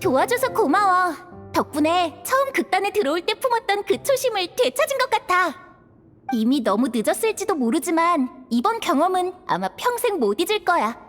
도와줘서 고마워. 덕분에 처음 극단에 들어올 때 품었던 그 초심을 되찾은 것 같아. 이미 너무 늦었을지도 모르지만 이번 경험은 아마 평생 못 잊을 거야.